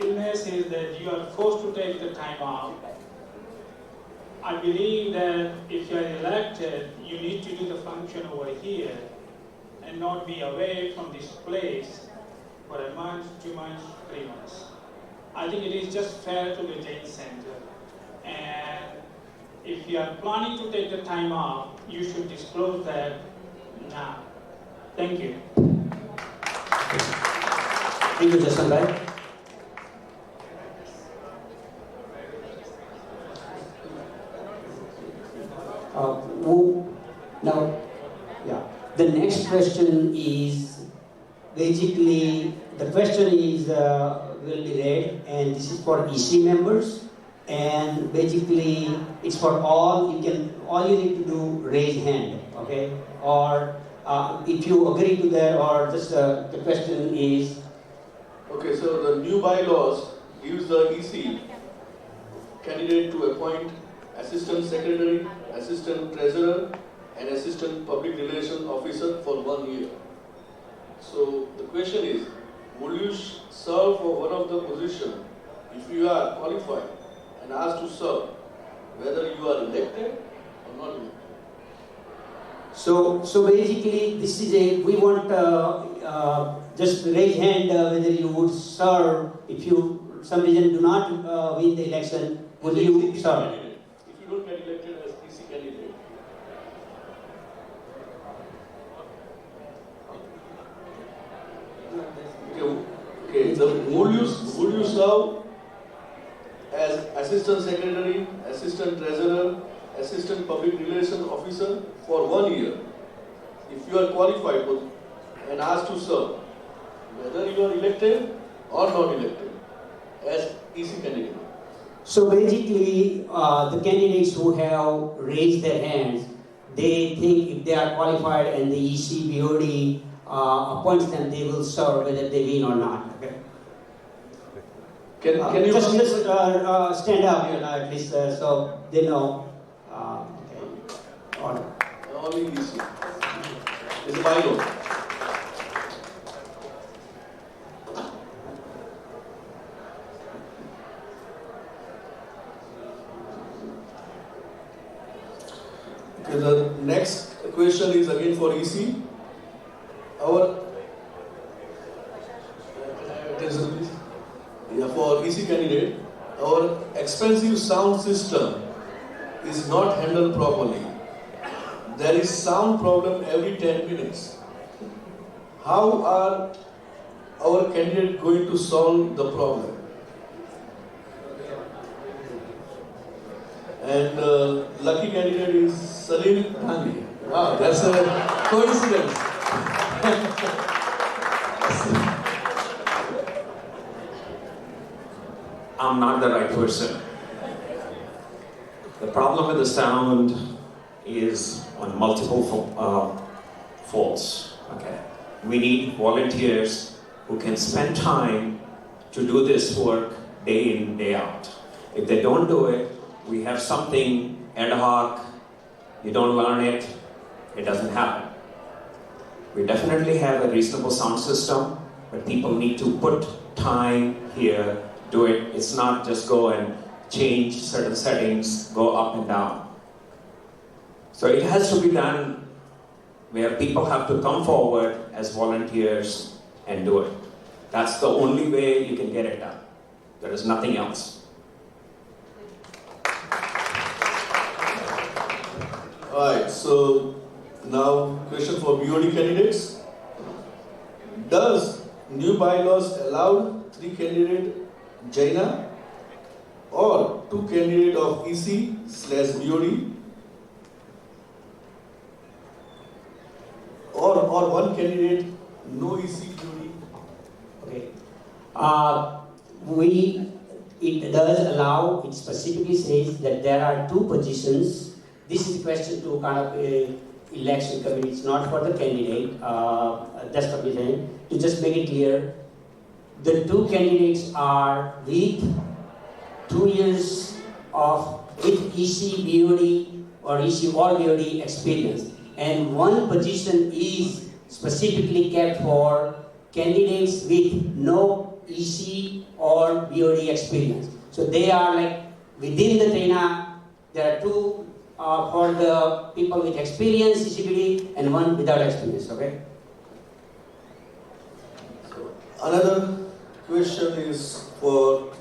illness is that you are forced to take the time off. I believe that if you are elected, you need to do the function over here and not be away from this place for a month, 2 months, 3 months. I think it is just fair to the Jain Center. And if you are planning to take the time off, you should disclose that now. Thank you. Thank you, Jason Bhai. Now, yeah. The next question is basically the question is will be read, and this is for EC members, and basically it's for all. All you need to do raise hand, okay? Or if you agree to that, or just the question is. Okay, so the new bylaws gives the EC candidate to appoint assistant secretary, assistant treasurer, and assistant public relation officer for 1 year. So the question is, will you serve for one of the positions if you are qualified and asked to serve, whether you are elected or not elected? So basically, this is we want just raise hand whether you would serve if you some reason do not win the election. Will you serve? If you don't get elected as EC candidate. Okay. So would you serve as assistant secretary, assistant treasurer, assistant public relation officer for 1 year, if you are qualified and asked to serve, whether you are elected or not elected as EC candidate? So basically, the candidates who have raised their hands, they think if they are qualified and the EC BOD appoints them, they will serve whether they win or not. Okay? Can you just stand up, at least so they know. Okay. Order. Only EC. It's a bylaw. Okay, the next question is again for EC. For EC candidate, our expensive sound system is not handled properly. There is sound problem every 10 minutes. How are our candidate going to solve the problem? And lucky candidate is Salim Gandhi. Wow, that's a coincidence. I'm not the right person. The problem with the sound is on multiple folds. Okay, we need volunteers who can spend time to do this work day in, day out. If they don't do it, we have something ad hoc, you don't learn it, it doesn't happen. We definitely have a reasonable sound system, but people need to put time here, do it. It's not just go and change certain settings, go up and down. So it has to be done where people have to come forward as volunteers and do it. That's the only way you can get it done. There is nothing else. Alright, so now question for BOD candidates. Does new bylaws allow 3 candidates Jaina or 2 candidates of EC/BOD or 1 candidate no EC/BOD? Okay. It does allow, it specifically says that there are 2 positions. This is a question to kind of election committee, it's not for the candidate, that's what we're saying. To just make it clear, the 2 candidates are with 2 years of with EC, BOD or EC or BOD experience. And 1 position is specifically kept for candidates with no EC or BOD experience. So they are like within the Jaina, there are two for the people with experience, CCBD, and one without experience, okay? Another question is for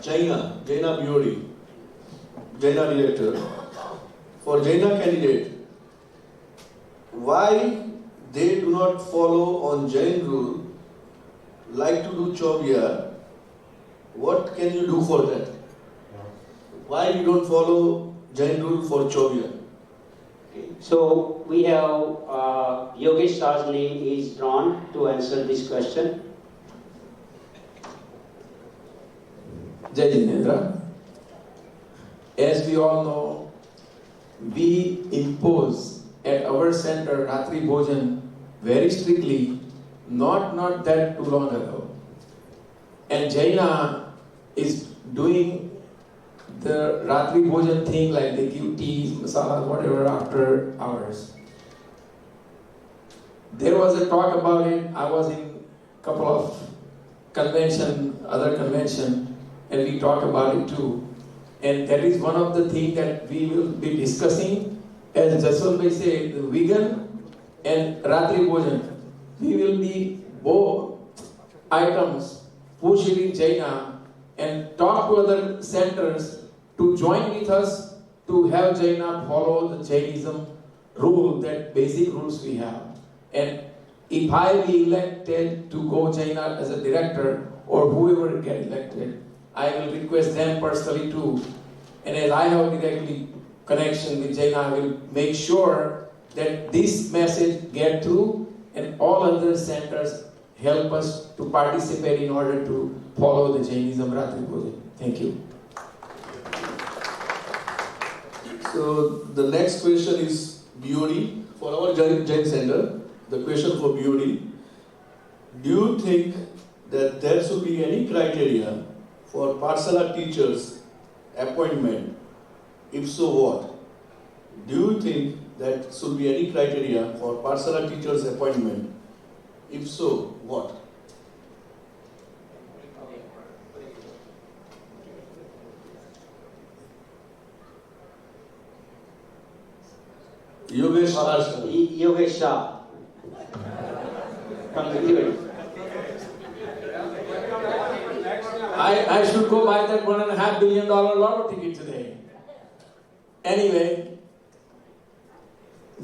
Jaina BOD, Jaina director. For Jaina candidate, why they do not follow on Jain rule, like to do Chovia? What can you do for that? Why you don't follow Jain rule for Chovia? So we have Yogesh Shah's name is drawn to answer this question. Jai Jinendra. As we all know, we impose at our center Ratri Bhojan very strictly, not that too long ago. And Jaina is doing the Ratri Bhojan thing, like they give teas, masalas, whatever after hours. There was a talk about it. I was in a couple of other convention, and we talked about it too. And that is one of the things that we will be discussing. As Jaswant Bhai said, the vegan and Ratri Bhojan. We will be both items, push it in Jaina and talk to other centers to join with us to have Jaina follow the Jainism rule, that basic rules we have. And if I be elected to go Jaina as a director, or whoever get elected, I will request them personally too. And as I have directly connection with Jaina, I will make sure that this message get through and all other centers help us to participate in order to follow the Jainism Ratri Bhojan. Thank you. So the next question is BOD for our Jain center. The question for BOD: do you think that there should be any criteria for Pathshala teachers' appointment? If so, what? Do you think that should be any criteria for Pathshala teachers' appointment? If so, what? Yogesh Shah. From the I should go buy that $1.5 billion lotto ticket today. Anyway,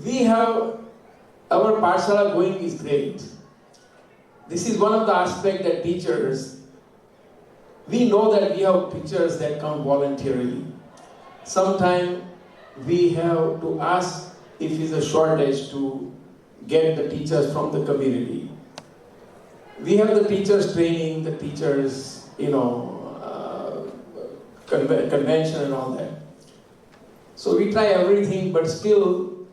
we have our Pathshala going is great. This is one of the aspects that teachers, we know that we have teachers that come voluntarily. Sometimes we have to ask if it's a shortage to get the teachers from the community. We have the teachers training, the teachers, convention and all that. So we try everything, but still,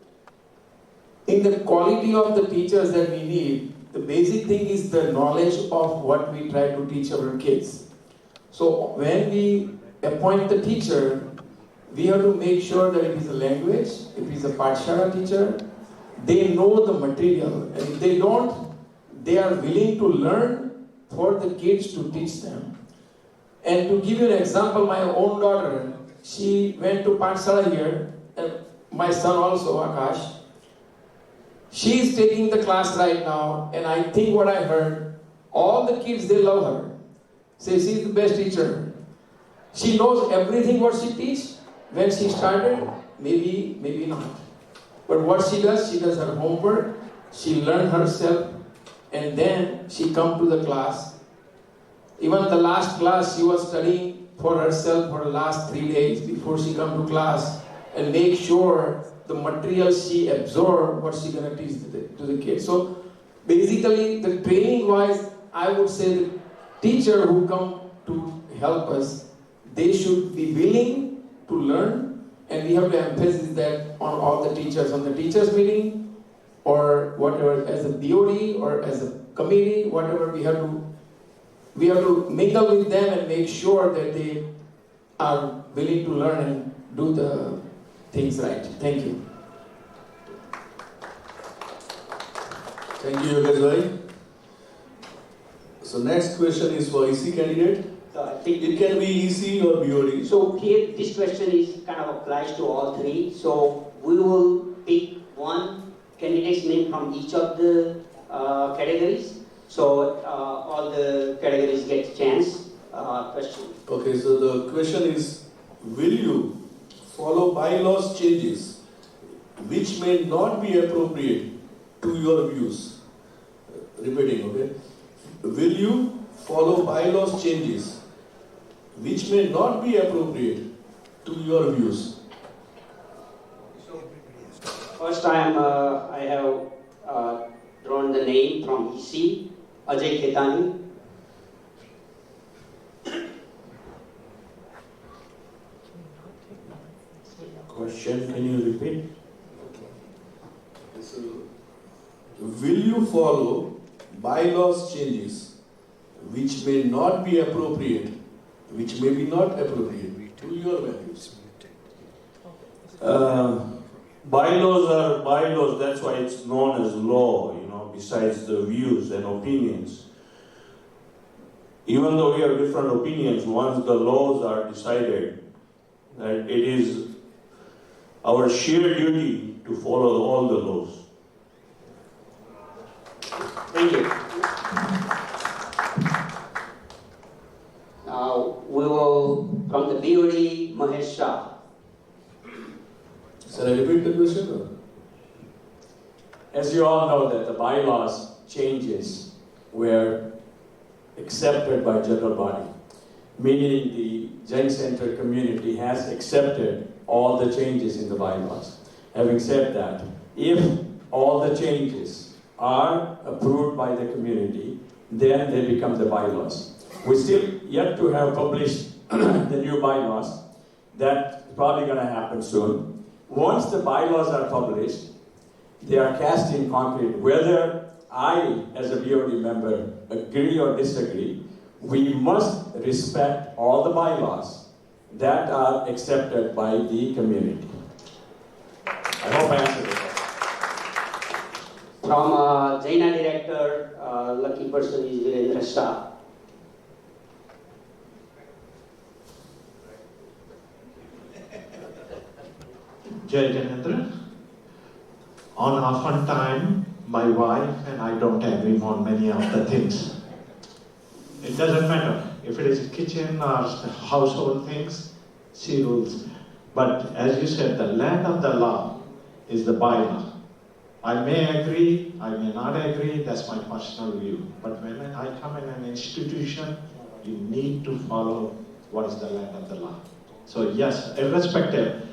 in the quality of the teachers that we need, the basic thing is the knowledge of what we try to teach our kids. So when we appoint the teacher, we have to make sure that it is a language, if it is a Pathshala teacher, they know the material. And if they don't, they are willing to learn for the kids to teach them. And to give you an example, my own daughter, she went to Pathshala here, and my son also, Akash. She is taking the class right now, and I think what I heard, all the kids, they love her. Say she's the best teacher. She knows everything what she teaches. When she started, maybe not. But what she does her homework, she learned herself, and then she come to the class. Even the last class, she was studying for herself for the last 3 days before she come to class, and make sure the material she absorbed, what she gonna teach to the kids. So basically, the training wise, I would say the teacher who come to help us, they should be willing to learn, and we have to emphasize that on all the teachers, on the teachers meeting, or whatever, as a BOD or as a committee, whatever, we have to mingle with them and make sure that they are willing to learn and do the things right. Thank you. Thank you, Yogesh bhai. So So next question is for EC candidate. It can be EC or BOD. So here, this question is kind of applies to all three. So we will pick one candidate's name from each of the categories. So all the categories get chance question. Okay, so the question is, will you follow bylaws changes which may not be appropriate to your views? Repeating, okay? Will you follow bylaws changes which may not be appropriate to your views? First time I have drawn the name from EC, Jaina. Question, can you repeat? So, will you follow bylaws changes which may not be appropriate, which may be not appropriate to your values? Bylaws are bylaws, that's why it's known as law, besides the views and opinions. Even though we have different opinions, once the laws are decided, that it is our sheer duty to follow all the laws. Thank you. Now we will, from the BOD, Mahesh Shah. Shall I repeat the question? As you all know that the bylaws changes were accepted by general body, meaning the Jain Center community has accepted all the changes in the bylaws. Having said that, if all the changes are approved by the community, then they become the bylaws. We still yet to have published the new bylaws. That's probably going to happen soon. Once the bylaws are published, they are cast in concrete. Whether I, as a BOD member, agree or disagree, we must respect all the bylaws that are accepted by the community. I hope I answered it. From Jaina director, lucky person is Virendra Shah. Jai Janendra. On often time, my wife and I don't agree on many of the things. It doesn't matter if it is kitchen or household things, she rules. But as you said, the land of the law is the bylaw. I may agree, I may not agree, that's my personal view. But when I come in an institution, you need to follow what is the land of the law. So yes, irrespective,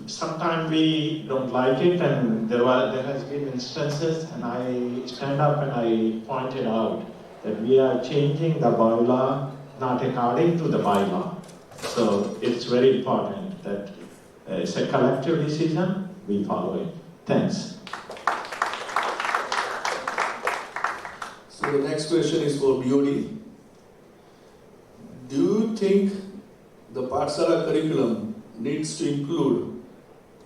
sometimes we don't like it, and there has been instances, and I stand up and I pointed out that we are changing the bylaw not according to the bylaw. So it's very important that it's a collective decision, we follow it. Thanks. So the next question is for BOD. Do you think the Pathshala curriculum needs to include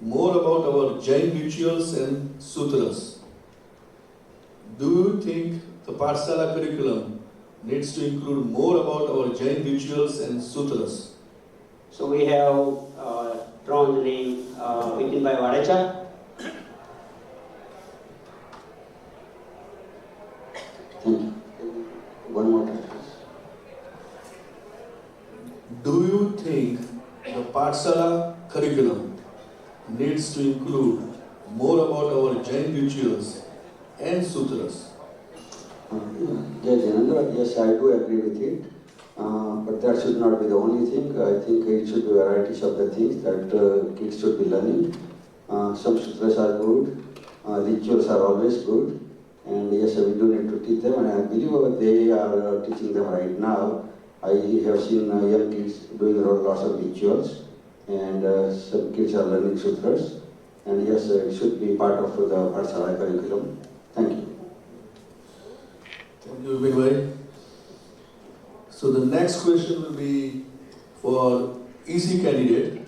more about our Jain rituals and sutras? Do you think the Pathshala curriculum needs to include more about our Jain rituals and sutras? So we have drawn the name Vipin Bhai Vadacha. One more time. Do you think the Pathshala curriculum needs to include more about our Jain rituals and sutras? Yes, I do agree with it. But that should not be the only thing. I think it should be varieties of the things that kids should be learning. Some sutras are good, rituals are always good. And yes, we do need to teach them, and I believe they are teaching them right now. I have seen young kids doing lots of rituals, and some kids are learning sutras. And yes, it should be part of the Pathshala curriculum. Thank you. Thank you, Vipin Bhai. So the next question will be for EC candidate.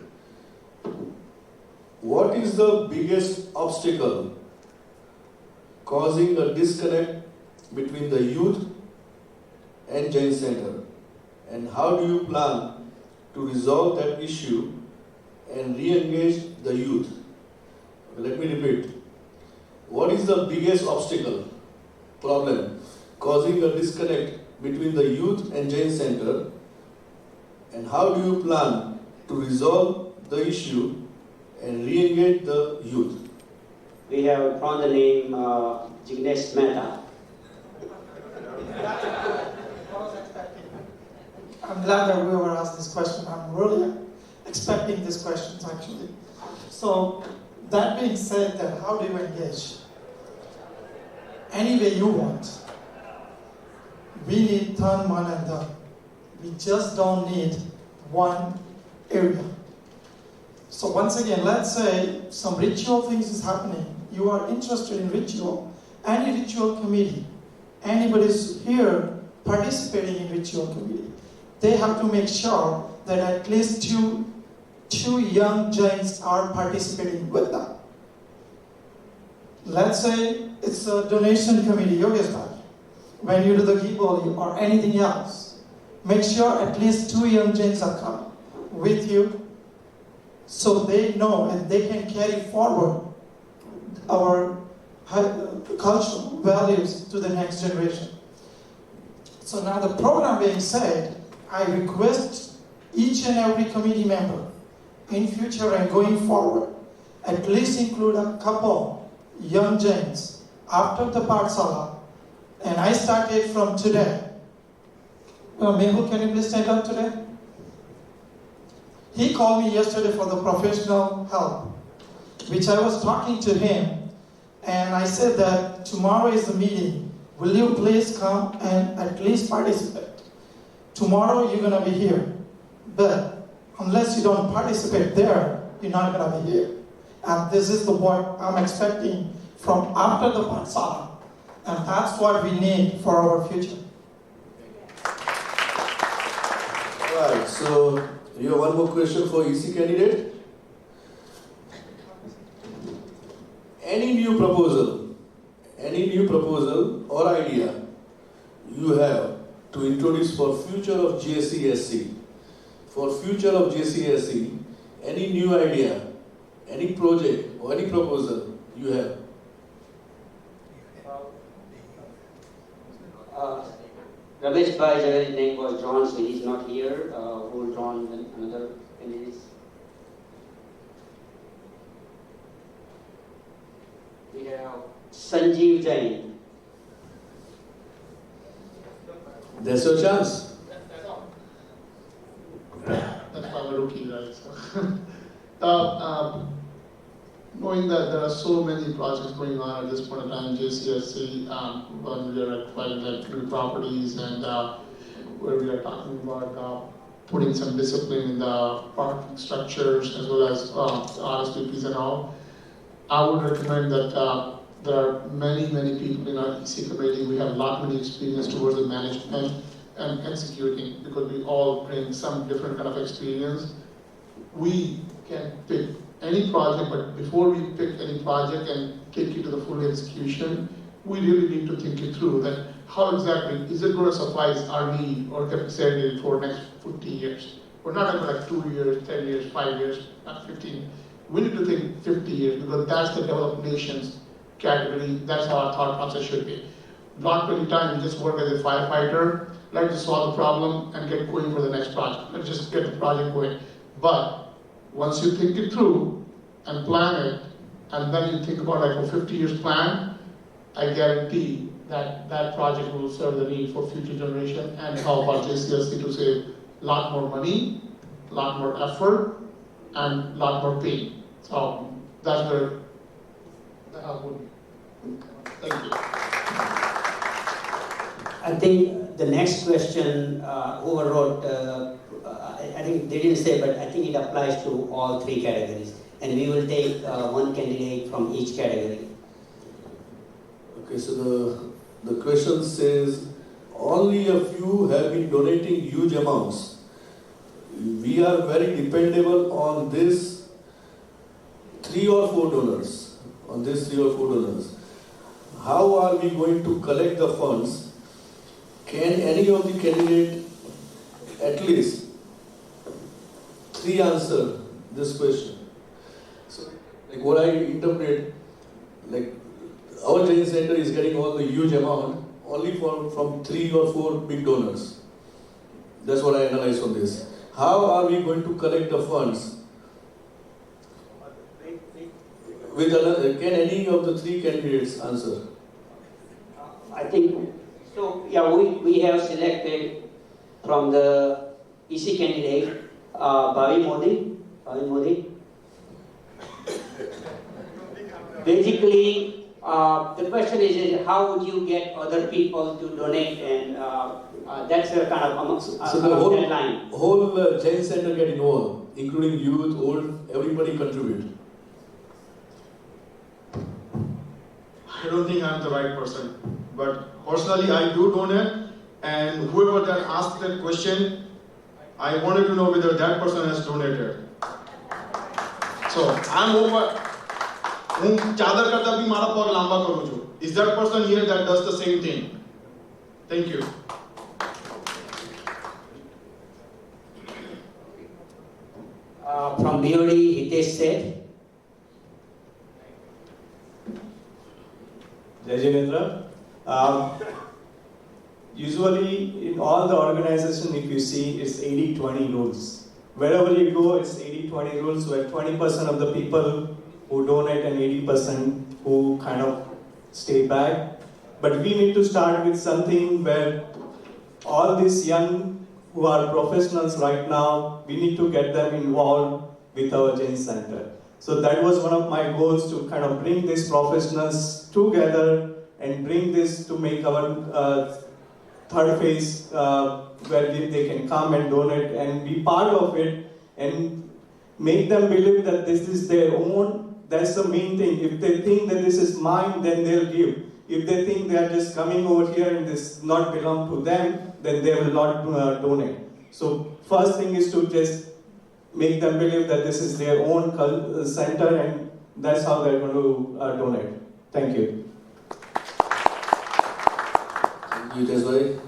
What is the biggest obstacle causing a disconnect between the youth and Jain Center? And how do you plan to resolve that issue and re-engage the youth? Let me repeat. What is the biggest obstacle, problem, causing a disconnect between the youth and Jain Center? And how do you plan to resolve the issue and re-engage the youth? We have drawn the name Jignesh Mehta. I'm glad that whoever asked this question, I'm really expecting these questions actually. So that being said, then how do you engage? Any way you want. We need turn, one, and done. We just don't need one area. So once again, let's say some ritual things is happening. You are interested in ritual. Any ritual committee, anybody's here participating in ritual committee, they have to make sure that at least two young Jains are participating with them. Let's say it's a donation committee, Yogestar. When you do the Giboli or anything else, make sure at least 2 young Jains are coming with you so they know and they can carry forward our cultural values to the next generation. So now the program being said, I request each and every committee member in future and going forward, at least include a couple young Jains after the Pathsala, and I started from today. Mehul, can you please stand up today? He called me yesterday for the professional help, which I was talking to him, and I said that tomorrow is the meeting. Will you please come and at least participate? Tomorrow you're going to be here, but unless you don't participate there, you're not going to be here. And this is the what I'm expecting from after the Pathsala. And that's what we need for our future. Right, so you have one more question for EC candidate. Any new proposal or idea you have to introduce for future of JCSC? For future of JCSC, any new idea, any project or any proposal you have? Ramesh Bhai's name was drawn, so he's not here. Who will draw another candidate? We have Sanjeev Jain. There's your chance. That's why I'm a rookie, right? So, knowing that there are so many projects going on at this point in time, JCSC, when we are acquiring like new properties and where we are talking about putting some discipline in the parking structures as well as RSVPs and all, I would recommend that there are many people in our EC committee. We have a lot many experience towards the management and executing because we all bring some different kind of experience. We can pick any project, but before we pick any project and take it to the full execution, we really need to think it through that how exactly is it going to suffice our need or capacity for next 50 years. We're not going to like 2 years, 10 years, 5 years, not 15. We need to think 50 years because that's the developed nations category. That's how our thought process should be. Not many times we just work as a firefighter, like to solve the problem and get going for the next project. Let's just get the project going. But once you think it through and plan it, and then you think about like a 50 years plan, I guarantee that that project will serve the need for future generation and help our JCSC to save a lot more money, a lot more effort, and a lot more pain. So that's where the help would be. Thank you. I think the next question, whoever wrote, I think they didn't say, but I think it applies to all 3 categories. And we will take one candidate from each category. Okay, so the question says, only a few have been donating huge amounts. We are very dependable on this 3 or 4 donors. How are we going to collect the funds? Can any of the candidate at least 3 answer this question? So, like what I interpret, like our Jain Center is getting all the huge amount only from 3 or 4 big donors. That's what I analyze from this. How are we going to collect the funds? With another, can any of the 3 candidates answer? I think, so yeah, we have selected from the EC candidate, Bhavi Modi. Basically, the question is how would you get other people to donate, and that's a kind of so the whole Jain Center get involved, including youth, old, everybody contribute. I don't think I'm the right person, but personally I do donate, and whoever that asked that question, I wanted to know whether that person has donated. So I'm open. Is that person here that does the same thing? Thank you. From BOD, Hitesh said. Jainendra. Usually in all the organization, if you see, it's 80-20 rules. Wherever you go, it's 80-20 rules, where 20% of the people who donate and 80% who kind of stay back. But we need to start with something where all these young who are professionals right now, we need to get them involved with our Jain Center. So that was one of my goals, to kind of bring these professionals together and bring this to make our third phase where they can come and donate and be part of it and make them believe that this is their own. That's the main thing. If they think that this is mine, then they'll give. If they think they are just coming over here and this not belong to them, then they will not donate. So first thing is to just make them believe that this is their own center, and that's how they're going to donate. Thank you. Thank you, Deswai.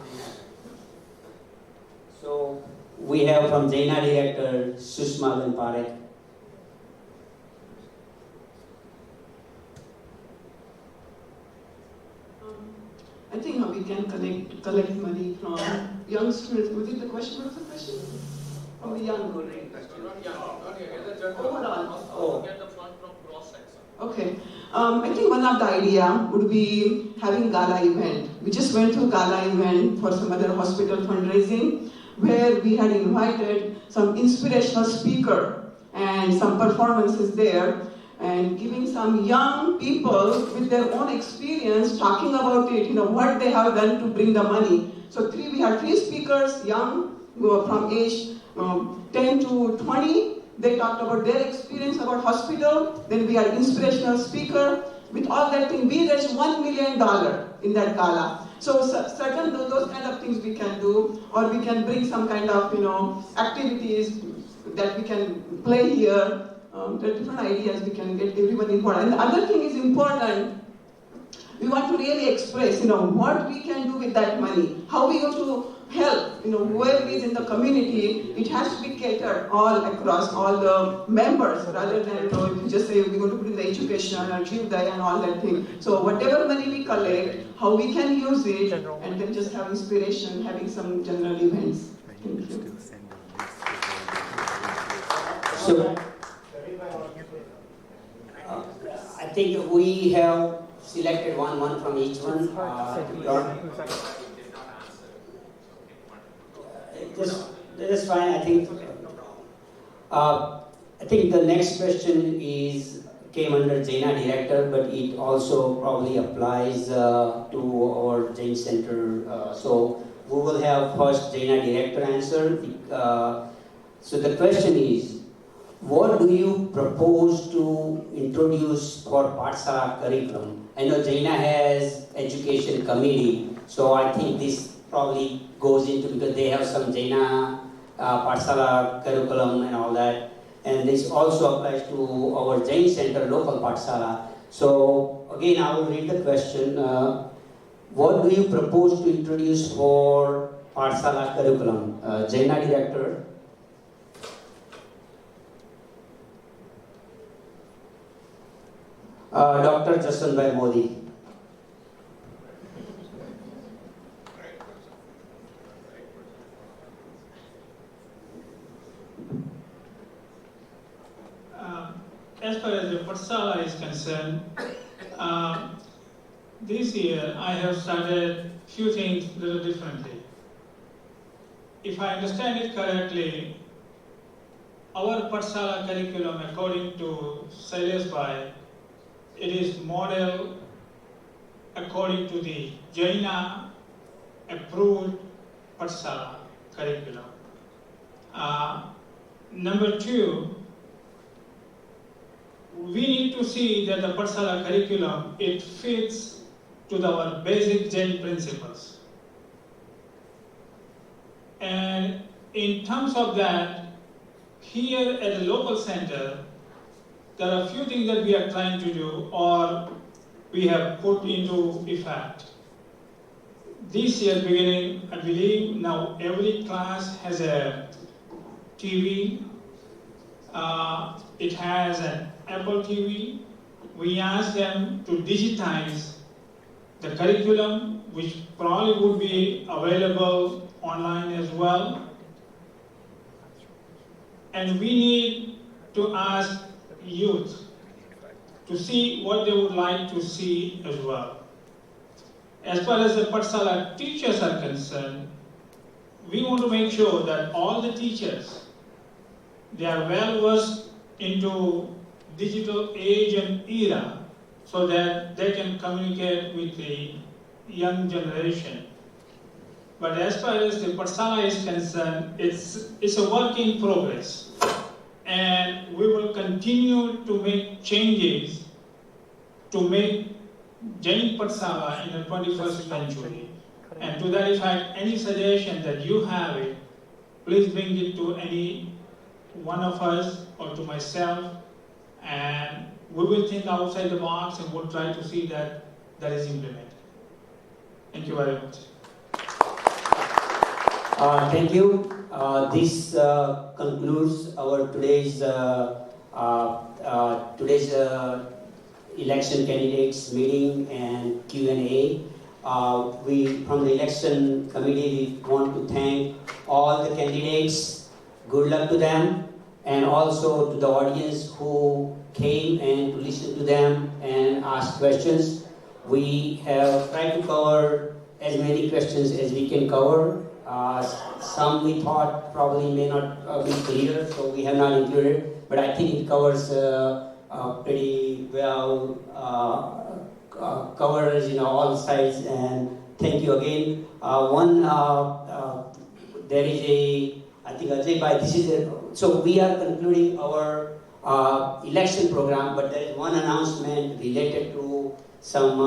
So we have from Jaina director Sushma Parekh. I think how we can collect money from young students. Was it the question? What was the question? From the young. Overall. Okay. I think one of the idea would be having gala event. We just went to gala event for some other hospital fundraising, where we had invited some inspirational speaker and some performances there, and giving some young people with their own experience talking about it, what they have done to bring the money. So we had 3 speakers, young, from age 10 to 20. They talked about their experience about hospital. Then we had inspirational speaker. With all that thing, we raised $1 million in that gala. So certain those kind of things we can do, or we can bring some kind of activities that we can play here. There are different ideas we can get everyone involved. And the other thing is important. We want to really express, what we can do with that money. How we going to help, whoever is in the community. It has to be catered all across all the members, rather than, if you just say we're going to put in the education or Jivdai and all that thing. So whatever money we collect, how we can use it, and then just have inspiration, having some general events. Thank you. So, I think we have selected one from each one. That's fine. I think the next question came under Jaina director, but it also probably applies to our Jain Center. So we will have first Jaina director answer. So the question is, what do you propose to introduce for Pathshala curriculum? I know Jaina has education committee, so I think this probably goes into, because they have some Jaina Pathshala curriculum and all that. And this also applies to our Jain Center local Pathshala. So again, I will read the question. what do you propose to introduce for Pathshala curriculum? Jaina director. Dr. Jasanbhai Modi. As far as the Pathshala is concerned, this year I have started few things a little differently. If I understand it correctly, our Pathshala curriculum, according to Sailesh Bhai, it is modeled according to the Jaina approved Pathshala curriculum. Number two, we need to see that the Pathshala curriculum, it fits to our basic Jain principles. And in terms of that, here at the local center, there are a few things that we are trying to do or we have put into effect. This year beginning, I believe now every class has a TV. It has an Apple TV. We asked them to digitize the curriculum, which probably would be available online as well. And we need to ask youth to see what they would like to see as well. As far as the Pathshala teachers are concerned, we want to make sure that all the teachers, they are well versed into digital age and era so that they can communicate with the young generation. But as far as the Pathshala is concerned, it's a work in progress. And we will continue to make changes to make Jain Pathshala in the 21st century. And to that effect, any suggestion that you have it, please bring it to any one of us or to myself, and we will think outside the box and we'll try to see that that is implemented. Thank you very much. Thank you. This concludes our today's election candidates meeting and Q&A. We from the election committee we want to thank all the candidates. Good luck to them, and also to the audience who came and to listen to them and ask questions. We have tried to cover as many questions as we can cover. Some we thought probably may not be clear, so we have not included, but I think it covers pretty well, covers all sides, and thank you again. There is I think Ajay Bhai, this is so we are concluding our election program, but there is one announcement related to some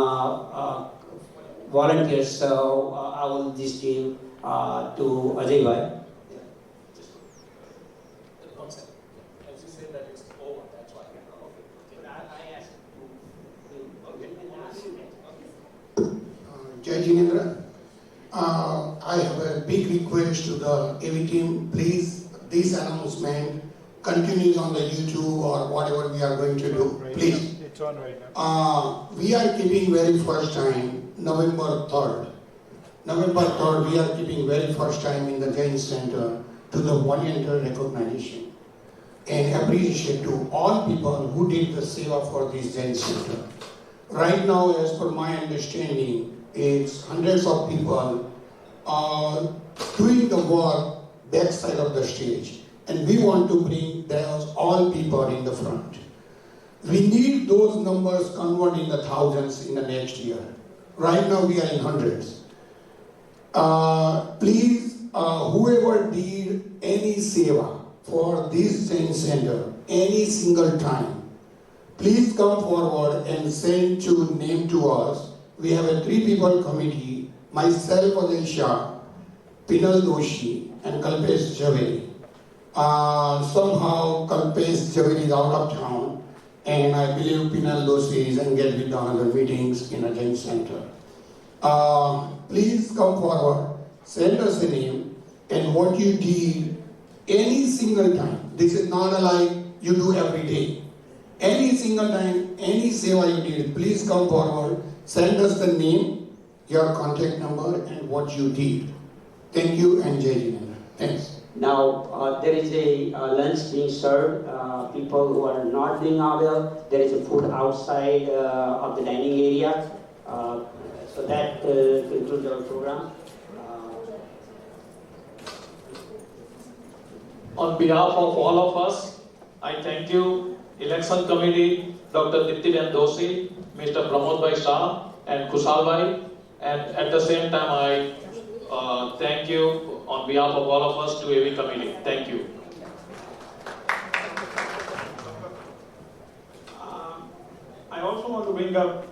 volunteers, so I will just give to Ajay Bhai. Jai Jinendra, I have a big request to the AV team. Please, this announcement continues on the YouTube or whatever we are going to do. Please. It's on right now. We are keeping very first time November 3rd. November 3rd, we are keeping very first time in the Jain Center to the volunteer recognition and appreciation to all people who did the seva for this Jain Center. Right now, as per my understanding, it's hundreds of people are doing the work backside of the stage, and we want to bring those all people in the front. We need those numbers converted in the thousands in the next year. Right now we are in hundreds. Please, whoever did any seva for this Jain Center, any single time, please come forward and send name to us. We have a 3-people committee, myself, Ajay Shah, Pinal Doshi, and Kalpesh Javeri. Somehow Kalpesh Javeri is out of town, and I believe Pinal Doshi is engaged with the other meetings in a Jain Center. Please come forward, send us a name and what you did any single time. This is not a like you do every day. Any single time, any seva you did, please come forward, send us the name, your contact number and what you did. Thank you and Jai Jain. Thanks. Now, there is a lunch being served. People who are not doing well, there is a food outside of the dining area. So that concludes our program. On behalf of all of us, I thank you, Election Committee, Dr. Diptiben Doshi, Mr. Pramod Bhai Shah, and Kushal Bhai. And at the same time, I thank you on behalf of all of us to AV Committee. Thank you. I also want to bring up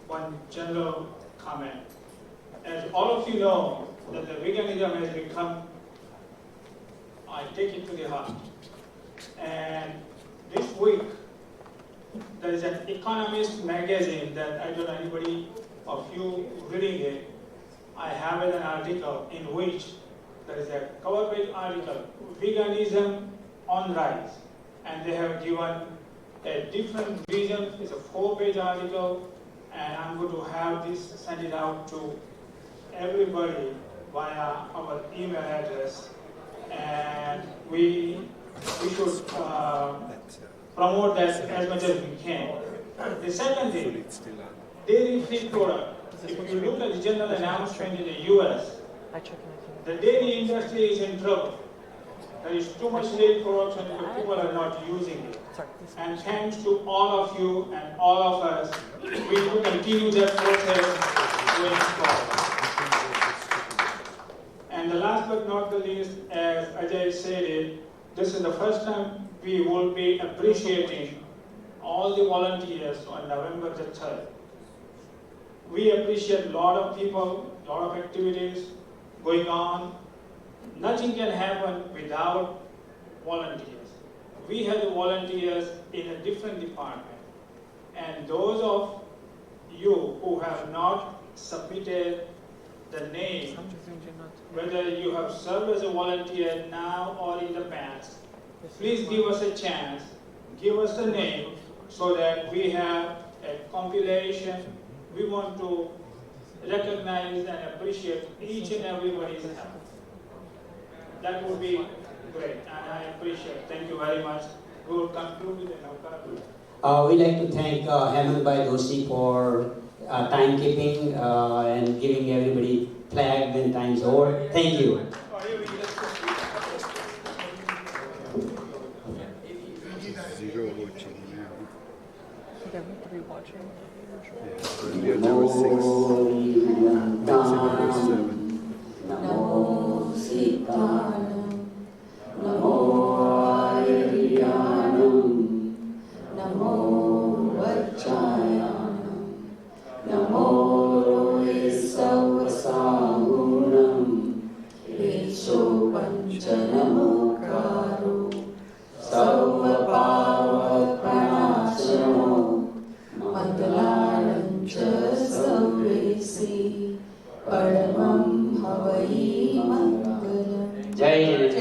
one general comment. As all of you know, that the veganism has become, I take it to the heart. And this week, there is an Economist magazine that I don't know anybody of you reading it. I have an article in which there is a cover page article, Veganism on Rise. And they have given a different vision. It's a 4-page article, and I'm going to have this send it out to everybody via our email address. And we should promote that as much as we can. The second thing, dairy-free product. If you look at the general announcement in the US, the dairy industry is in trouble. There is too much dairy production, but people are not using it. And thanks to all of you and all of us, we will continue that process going forward. And the last but not the least, as Ajay said it, this is the first time we will be appreciating all the volunteers on November the 3rd. We appreciate a lot of people, a lot of activities going on. Nothing can happen without volunteers. We have the volunteers in a different department. And those of you who have not submitted the name, whether you have served as a volunteer now or in the past, please give us a chance, give us the name so that we have a compilation. We want to recognize and appreciate each and everybody's help. That would be great, and I appreciate it. Thank you very much. We will conclude with an outcome. We'd like to thank Hemant Bhai Doshi for timekeeping and giving everybody flag when time's over. Thank you. Zero watching now. They're meant to be watching. Yeah. Number 6. Makes it number 7. Namo Sitanam, Namo Aryanam, Namo Vachayanam, Namo Isavasagunam, Esho Panchanamukaro, Savapava Pranashano, Mandalancha Savesi, Paramam Havai Mangalam. Jai Jain.